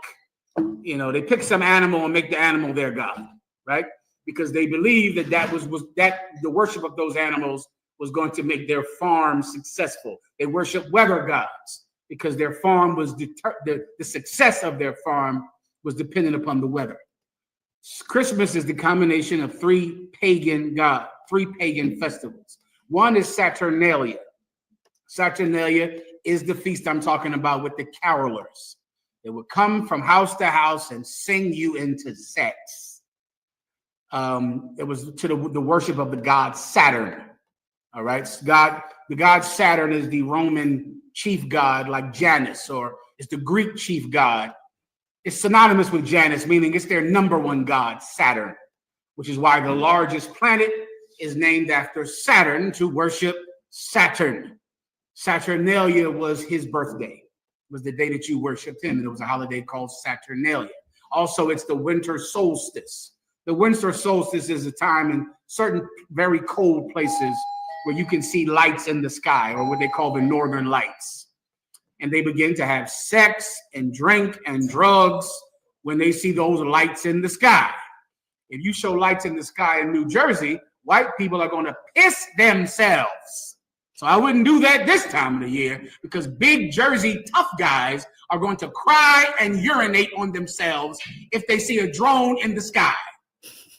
they pick some animal and make the animal their god, right? because they believed that the worship of those animals was going to make their farm successful. They worship weather gods because their farm was the success of their farm was dependent upon the weather. Christmas is the combination of three pagan festivals. One is Saturnalia. Saturnalia is the feast I'm talking about with the carolers. They would come from house to house and sing you into sex. It was to the worship of the god Saturn. All right, the god Saturn is the Roman chief god, like Janus, or it's the Greek chief god. It's synonymous with Janus, meaning it's their number one god, Saturn, which is why the largest planet is named after Saturn, to worship Saturn. Saturnalia was his birthday. It was the day that you worshiped him, and it was a holiday called Saturnalia. Also, it's the winter solstice. The winter solstice is a time in certain very cold places where you can see lights in the sky, or what they call the northern lights. And they begin to have sex and drink and drugs when they see those lights in the sky. If you show lights in the sky in New Jersey, white people are going to piss themselves. So I wouldn't do that this time of the year, because big Jersey tough guys are going to cry and urinate on themselves if they see a drone in the sky.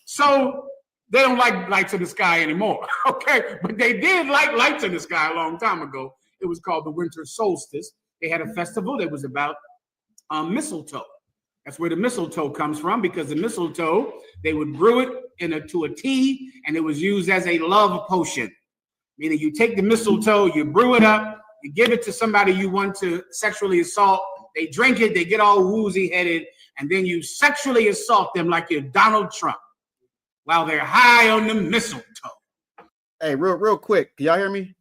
So they don't like lights in the sky anymore, okay? But they did like lights in the sky a long time ago. It was called the winter solstice. They had a festival that was about mistletoe. That's where the mistletoe comes from, because the mistletoe, they would brew it into a tea, and it was used as a love potion. Meaning you take the mistletoe, you brew it up, you give it to somebody you want to sexually assault, they drink it, they get all woozy-headed, and then you sexually assault them like you're Donald Trump while they're high on the mistletoe. Hey, real quick, can y'all hear me?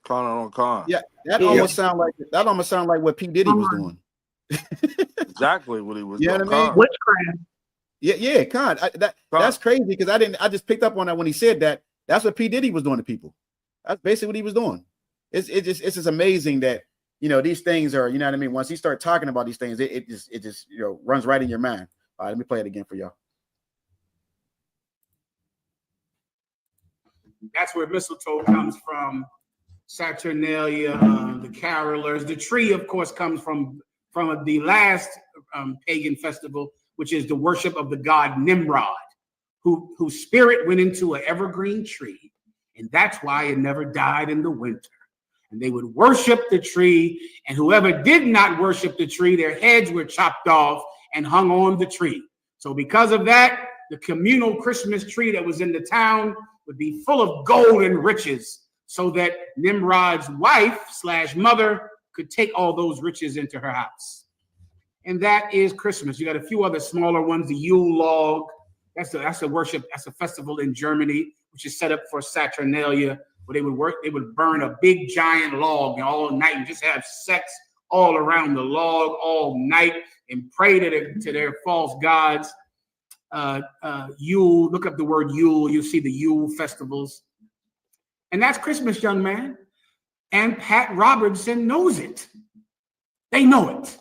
Con. Yeah, that almost sound like what P. Diddy was doing. Exactly what he was doing. You know what I mean? Witchcraft. Yeah, Con. That's crazy, because I just picked up on that when he said that. That's what P. Diddy was doing to people. That's basically what he was doing. It's just amazing that, you know, these things are, you know what I mean. Once you start talking about these things, it just you know, runs right in your mind. All right, let me play it again for y'all. That's where mistletoe comes from. Saturnalia, the carolers. The tree, of course, comes from the last pagan festival, which is the worship of the god Nimrod, whose spirit went into an evergreen tree, and that's why it never died in the winter. And they would worship the tree, and whoever did not worship the tree, their heads were chopped off and hung on the tree. So because of that, the communal Christmas tree that was in the town would be full of gold and riches, so that Nimrod's wife / mother could take all those riches into her house. And that is Christmas. You got a few other smaller ones, the Yule log. That's a worship, that's a festival in Germany, which is set up for Saturnalia, where they would burn a big giant log all night and just have sex all around the log all night and pray to their false gods. Yule, look up the word Yule, you'll see the Yule festivals. And that's Christmas, young man. And Pat Robertson knows it. They know it.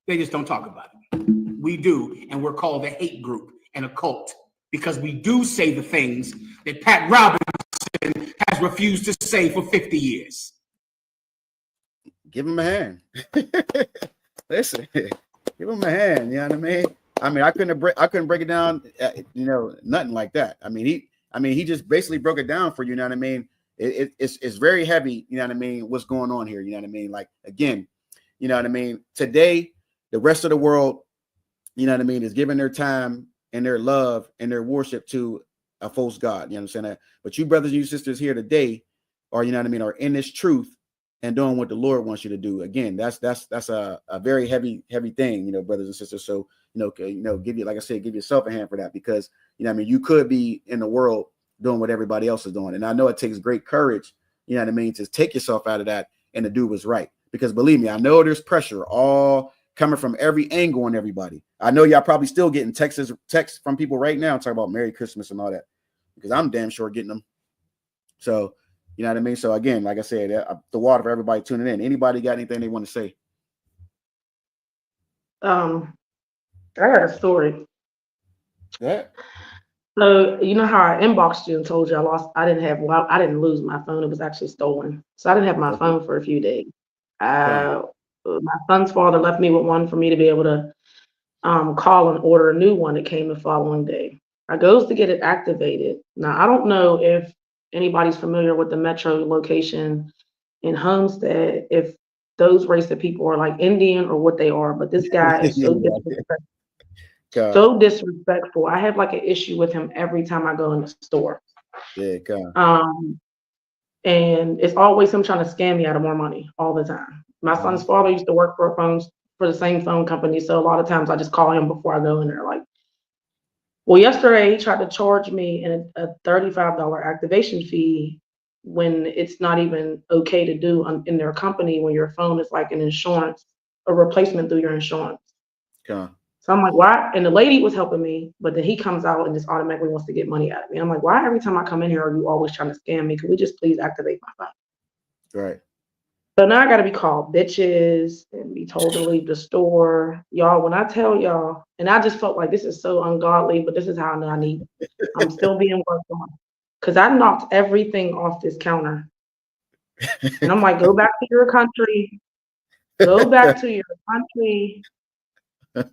They just don't talk about it. We do, and we're called a hate group and a cult, because we do say the things that Pat Robertson has refused to say for 50 years. Give him a hand. Listen, give him a hand. You know what I mean? I couldn't break it down. You know, nothing like that. He just basically broke it down for you. You know what I mean? It's very heavy. You know what I mean? What's going on here? You know what I mean? Like, again, you know what I mean? Today, the rest of the world, you know what I mean, is giving their time and their love and their worship to a false god. You understand that? But you brothers and you sisters here today are, you know what I mean, are in this truth and doing what the Lord wants you to do. Again, that's a very heavy thing, you know, brothers and sisters. So, give you, like I said, give yourself a hand for that, because, you know what I mean, you could be in the world doing what everybody else is doing. And I know it takes great courage, you know what I mean, to take yourself out of that and to do what's right. Because believe me, I know there's pressure all coming from every angle on everybody. I know y'all probably still getting texts from people right now talking about Merry Christmas and all that, because I'm damn sure getting them. So, you know what I mean? So again, like I said, the water for everybody tuning in. Anybody got anything they want to say? I got a story. Yeah. So you know how I inboxed you and told you I didn't lose my phone. It was actually stolen. So I didn't have my phone for a few days. My son's father left me with one for me to be able to call and order a new one. It came the following day. I goes to get it activated. Now I don't know if anybody's familiar with the metro location in Homestead, if those race of people are like Indian or what they are, but this guy is so disrespectful. So disrespectful. I have like an issue with him every time I go in the store. Yeah, God. And it's always him trying to scam me out of more money all the time. My son's father used to work for the same phone company, so a lot of times I just call him before I go in there. Like, well, yesterday he tried to charge me a $35 activation fee when it's not even okay to do in their company when your phone is like an insurance, a replacement through your insurance. God. So I'm like, why? And the lady was helping me, but then he comes out and just automatically wants to get money out of me. I'm like, why every time I come in here are you always trying to scam me? Can we just please activate my phone? Right. So now I got to be called bitches and be told to leave the store. Y'all, when I tell y'all, and I just felt like this is so ungodly, but this is how I know I'm still being worked on. Because I knocked everything off this counter. And I'm like, go back to your country. Go back to your country.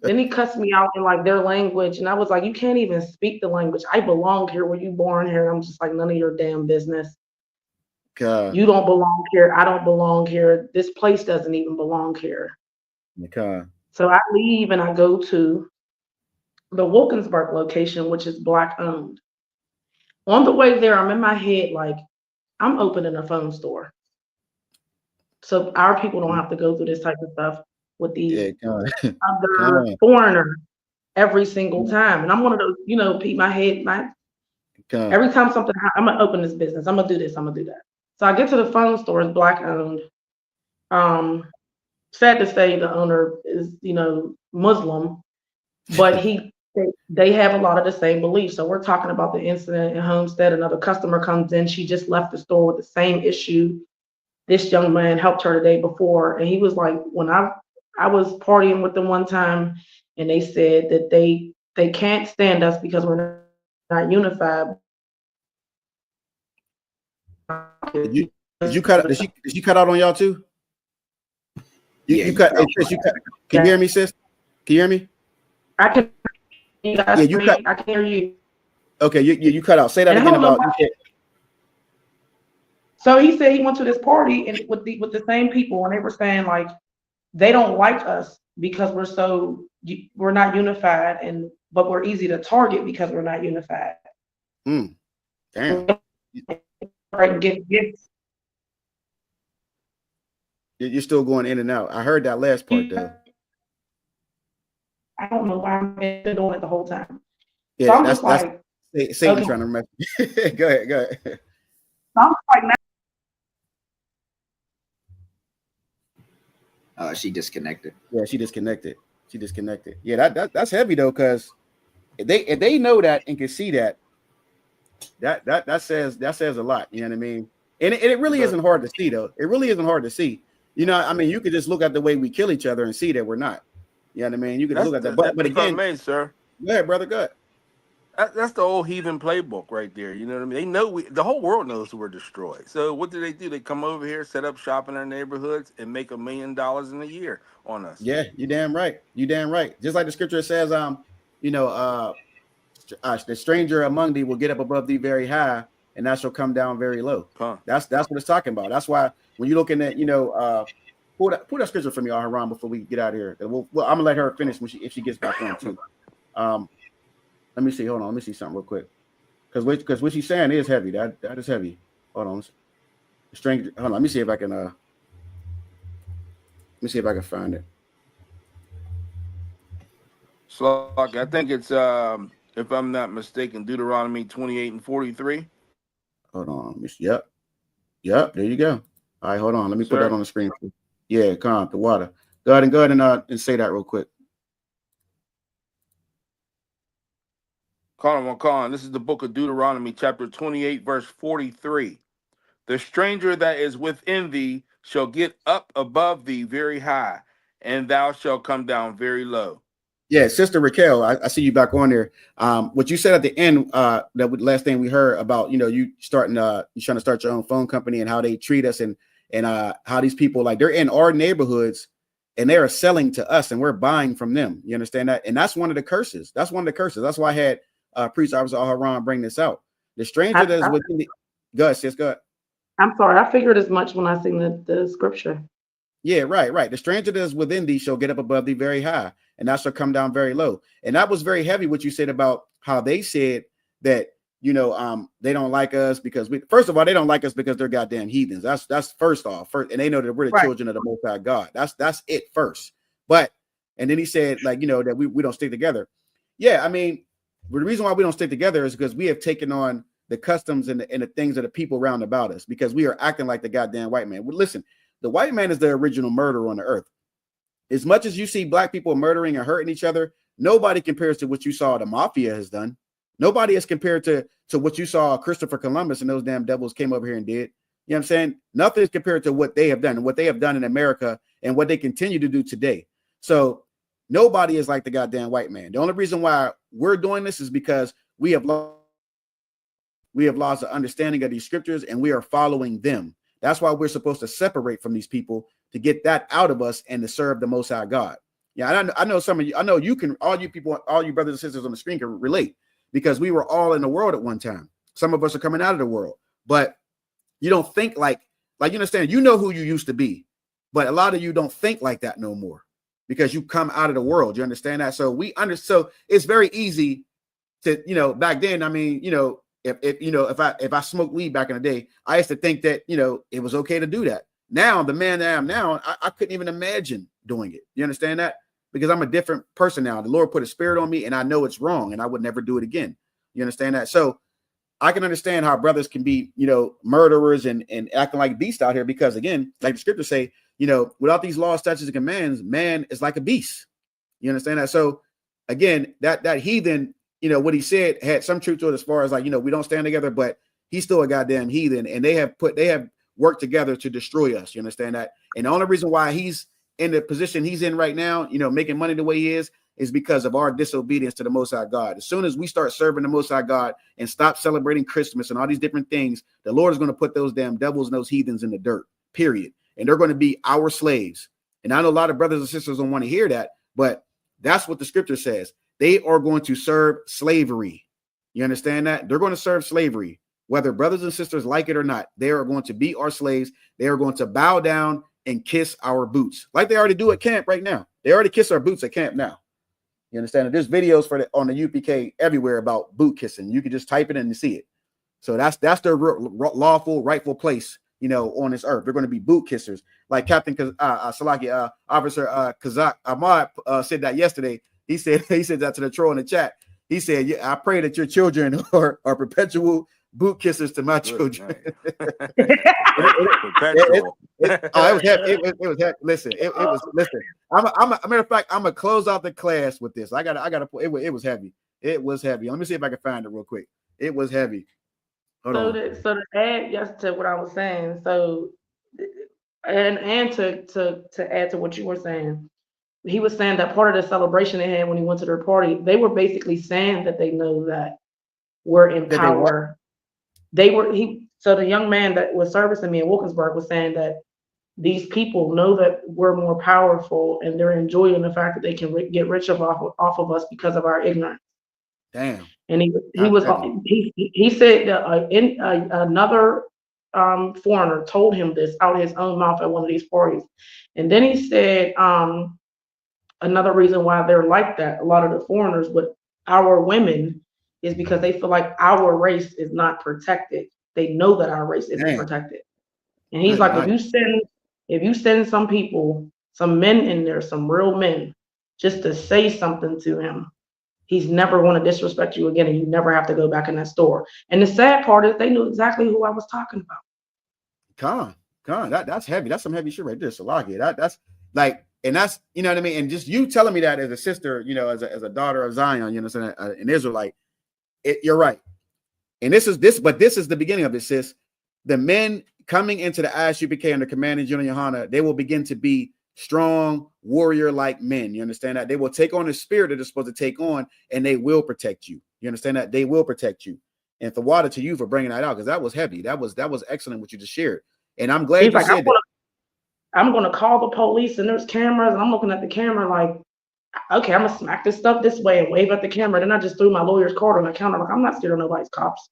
Then he cussed me out in like their language. And I was like, you can't even speak the language. I belong here. Were you born here? I'm just like, none of your damn business. God. You don't belong here. I don't belong here. This place doesn't even belong here. God. So I leave and I go to the Wilkinsburg location, which is Black owned. On the way there, I'm in my head like, I'm opening a phone store. So our people don't have to go through this type of stuff with these other foreigners every single time. And I'm one of those, my head, every time something happens, I'm gonna open this business. I'm gonna do this. I'm gonna do that. So I get to the phone store. It's Black owned. Sad to say, the owner is, Muslim, but they have a lot of the same beliefs. So we're talking about the incident in Homestead. Another customer comes in. She just left the store with the same issue. This young man helped her the day before, and he was like, when I was partying with them one time, and they said that they can't stand us because we're not unified. Did you cut? Did she cut out on y'all too? You cut. Hey, sis, you cut. Can you hear me, sis? Can you hear me? I can. You cut. I can hear you. Okay, you cut out. Say that again about. So he said he went to this party and with the same people, and they were saying like they don't like us because we're not unified, but we're easy to target because we're not unified. Damn. Right, get gifts. You're still going in and out. I heard that last part though. I don't know why I've been doing it the whole time. Yeah, so I'm just like Satan trying to remember. Go ahead. So I'm like she disconnected. Yeah, she disconnected. Yeah, that's heavy though, because if they know that and can see that says a lot. You know what I mean? And it really isn't hard to see though. It really isn't hard to see. You could just look at the way we kill each other and see that we're not. You know what I mean? You can look at that. But again, sir. Go ahead, brother. Go ahead. That's the old heathen playbook right there. You know what I mean? They know the whole world knows we're destroyed. So what do? They come over here, set up shop in our neighborhoods, and make $1 million in a year on us. Yeah, you damn right. Just like the scripture says, the stranger among thee will get up above thee very high, and that shall come down very low. That's what it's talking about. That's why when you're looking at, pull that scripture from me, Haram, before we get out of here. Well, I'm gonna let her finish if she gets back on too. Let me see. Hold on. Let me see something real quick. Because what she's saying is heavy. That is heavy. Hold on. Stranger. Hold on. Let me see if I can. Find it. So I think it's if I'm not mistaken, Deuteronomy 28:43. Hold on. Yep. There you go. All right. Hold on. Let me put that on the screen. Yeah. Come the water. Go ahead and say that real quick. Colin. This is the book of Deuteronomy, chapter 28, verse 43. The stranger that is within thee shall get up above thee very high, and thou shalt come down very low. Yeah, Sister Raquel, I see you back on there. What you said at the end, that last thing we heard about, you trying to start your own phone company and how they treat us and how these people, like, they're in our neighborhoods and they are selling to us and we're buying from them. You understand that? And that's one of the curses. That's one of the curses. That's why I had Priest Officer Al-Haran bring this out. The stranger that is within the, go ahead, sis, go ahead. I'm sorry, I figured as much when I seen the scripture. Yeah, right. The stranger that is within thee shall get up above thee very high, and thou shalt come down very low. And that was very heavy what you said about how they said that, they don't like us because first of all, they don't like us because they're goddamn heathens. That's first off, and they know that we're the children of the Most High God. That's it first. But, and then he said, like, that we don't stick together. Yeah, I mean, the reason why we don't stick together is because we have taken on the customs and the things of the people round about us, because we are acting like the goddamn white man. Well, listen, the white man is the original murderer on the earth. As much as you see black people murdering and hurting each other, nobody compares to what you saw the mafia has done. Nobody is compared to what you saw Christopher Columbus and those damn devils came over here and did. You know what I'm saying? Nothing is compared to what they have done and what they have done in America and what they continue to do today. So nobody is like the goddamn white man. The only reason why we're doing this is because we have lost the understanding of these scriptures and we are following them. That's why we're supposed to separate from these people to get that out of us and to serve the Most High God. Yeah, I know some of you. I know you can. All you people, all you brothers and sisters on the screen can relate because we were all in the world at one time. Some of us are coming out of the world, but you don't think like you understand. You know who you used to be, but a lot of you don't think like that no more because you come out of the world. You understand that? So so it's very easy to back then. I mean, if I smoked weed back in the day, I used to think that, it was okay to do that. Now, the man that I am now, I couldn't even imagine doing it. You understand that? Because I'm a different person now. The Lord put a spirit on me and I know it's wrong and I would never do it again. You understand that? So I can understand how brothers can be, murderers and acting like beasts out here because, again, like the scriptures say, without these laws, statutes, and commands, man is like a beast. You understand that? So, again, that heathen, what he said had some truth to it as far as like, we don't stand together, but he's still a goddamn heathen and they have worked together to destroy us. You understand that? And the only reason why he's in the position he's in right now, making money the way he is because of our disobedience to the Most High God. As soon as we start serving the Most High God and stop celebrating Christmas and all these different things, the Lord is going to put those damn devils and those heathens in the dirt, period. And they're going to be our slaves. And I know a lot of brothers and sisters don't want to hear that, but that's what the scripture says. They are going to serve slavery. You understand that? They're going to serve slavery, whether brothers and sisters like it or not. They are going to be our slaves. They are going to bow down and kiss our boots like they already do at camp right now. They already kiss our boots at camp now. You understand? There's videos on the UPK everywhere about boot kissing. You can just type it in and see it. So that's their lawful, rightful place, on this earth. They're going to be boot kissers, like Captain Salaki, Officer Kazak Ahmad said that yesterday. He said that to the troll in the chat. He said, "Yeah, I pray that your children are perpetual boot kissers to my children." It was happy. It was happy. Listen, it was. Listen, a matter of fact, I'm gonna close out the class with this. I gotta. It was heavy. It was heavy. Let me see if I can find it real quick. It was heavy. Hold on. To add just to what I was saying. So, and to add to what you were saying. He was saying that part of the celebration they had when he went to their party, they were basically saying that they know that we're in power. So the young man that was servicing me in Wilkinsburg was saying that these people know that we're more powerful and they're enjoying the fact that they can get rich off of us because of our ignorance. Damn. And he said that another foreigner told him this out his own mouth at one of these parties. And then he said, another reason why they're like that, a lot of the foreigners with our women, is because they feel like our race is not protected. They know that our race isn't protected. And he's like, if you send some people, some men in there, some real men, just to say something to him, he's never going to disrespect you again, and you never have to go back in that store. And the sad part is they knew exactly who I was talking about. That's heavy. That's some heavy shit right there, Salaki. That's like, and that's, you know what I mean? And just you telling me that as a sister, as a daughter of Zion, an Israelite, you're right. And this is the beginning of it, sis. The men coming into the Isupk under command of General Yohana, they will begin to be strong warrior-like men. You understand that? They will take on the spirit that they're supposed to take on, and they will protect you. You understand that? They will protect you. And Thawada, to you for bringing that out, because that was heavy. That was excellent what you just shared. And I'm glad you said that. I'm gonna call the police, and there's cameras, and I'm looking at the camera like, okay, I'm gonna smack this stuff this way and wave at the camera. Then I just threw my lawyer's card on the counter. Like, I'm not scared of nobody's cops.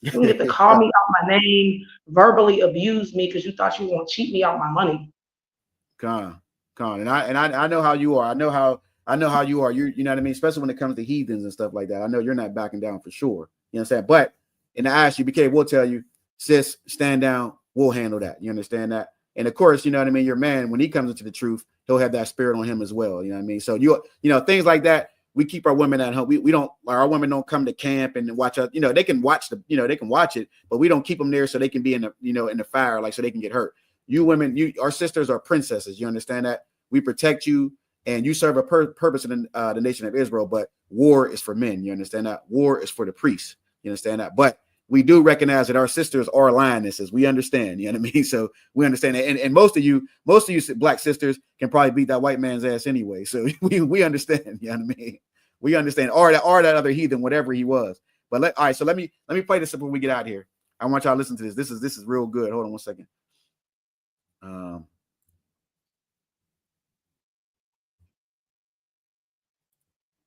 You don't get to call me out my name, verbally abuse me because you thought you were gonna cheat me out my money. Con. And I know how you are. I know how you are. You know what I mean? Especially when it comes to heathens and stuff like that. I know you're not backing down for sure. You know what I'm saying? But in the ISUPK, we'll tell you, sis, stand down. We'll handle that. You understand that? And of course, you know what I mean? Your man, when he comes into the truth, he'll have that spirit on him as well. You know what I mean? So you know, things like that. We keep our women at home. We don't, our women don't come to camp and watch us. You know, they can watch they can watch it, but we don't keep them there so they can be in the, in the fire, like, so they can get hurt. You women, our sisters are princesses. You understand that? We protect you, and you serve a purpose in the nation of Israel. But war is for men. You understand that? War is for the priests. You understand that? But we do recognize that our sisters are lionesses. We understand. You know what I mean? So we understand that. And most of you black sisters can probably beat that white man's ass anyway. So we understand. You know what I mean? We understand. Or that other heathen, whatever he was. But all right. So let me play this before we get out of here. I want y'all to listen to this. This is real good. Hold on one second.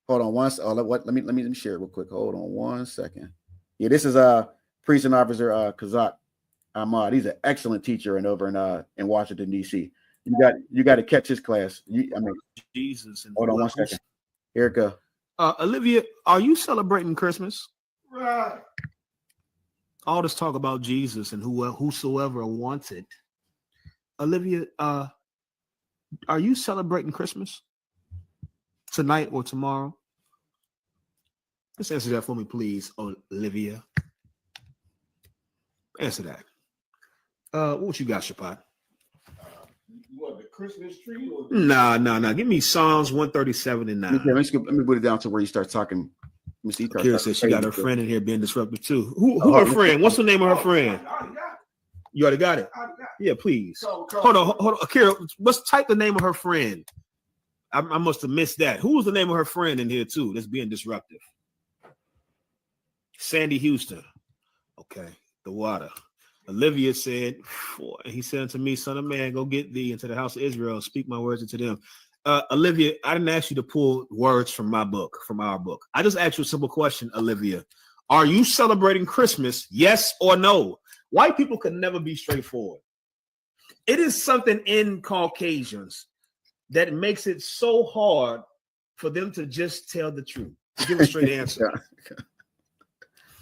Hold on once. Let me share it real quick. Hold on 1 second. Yeah, this is priest and officer Kazak Ahmad. He's an excellent teacher over in Washington D.C. You got to catch his class. Jesus. Hold on 1 second. Here it goes. Olivia, are you celebrating Christmas? Right. All this talk about Jesus and whosoever wants it. Olivia, are you celebrating Christmas tonight or tomorrow? Just answer that for me, please, Olivia. Answer that. What you got, Shapat? What, the Christmas tree? Or Nah. Give me Psalms 137 and 9. Let me put it down to where you start talking. Kira says she got her friend in here being disruptive too. Who her friend? What's the name of her friend? You already got it? Yeah, please. Hold on. Kira, let's type the name of her friend. I must have missed that. Who was the name of her friend in here too that's being disruptive? Sandy Houston. Okay. The water. Olivia said, he said unto me, son of man, go get thee into the house of Israel, speak my words into them. Olivia, I didn't ask you to pull words from my book, from our book. I just asked you a simple question, Olivia. Are you celebrating Christmas? Yes or no? White people can never be straightforward. It is something in Caucasians that makes it so hard for them to just tell the truth. Give a straight answer.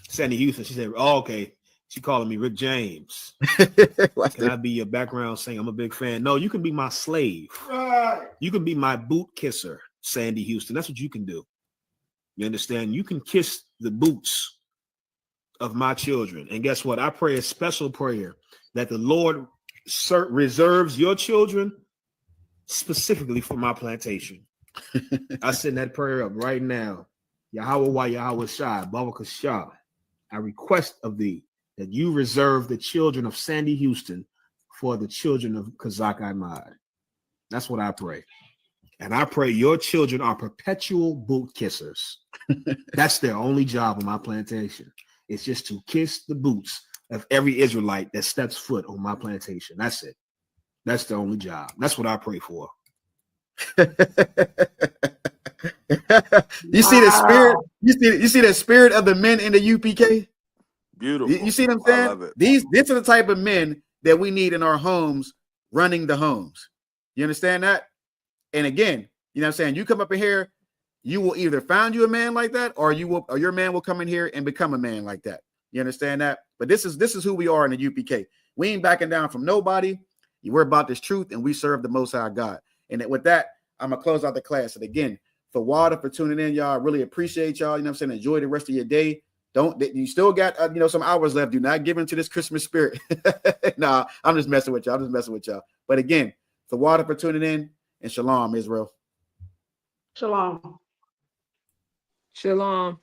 Sandy Houston, she said, oh, okay. She calling me Rick James. Can I be your background singer? I'm a big fan. No, you can be my slave. Right. You can be my boot kisser, Sandy Houston. That's what you can do. You understand? You can kiss the boots of my children. And guess what? I pray a special prayer that the Lord reserves your children specifically for my plantation. I send that prayer up right now. Yahweh Yahweh Shai, Barakah Shah. I request of thee that you reserve the children of Sandy Houston for the children of Kazak Ahmad. That's what I pray. And I pray your children are perpetual boot kissers. That's their only job on my plantation. It's just to kiss the boots of every Israelite that steps foot on my plantation. That's it. That's the only job. That's what I pray for. You see the spirit? You see the spirit of the men in the UPK? Beautiful. You see what I'm saying? I love it. These are the type of men that we need in our homes, running the homes. You understand that? And again, you know what I'm saying? You come up in here, you will either find you a man like that, or your man will come in here and become a man like that. You understand that? But this is who we are in the UPK. We ain't backing down from nobody. We're about this truth, and we serve the Most High God. And with that, I'm gonna close out the class. And again, for Water, for tuning in, y'all, I really appreciate y'all. You know what I'm saying? Enjoy the rest of your day. You still got some hours left. Do not give into this Christmas spirit. Nah, I'm just messing with y'all. But again, for Water, for tuning in, and shalom, Israel. Shalom. Shalom.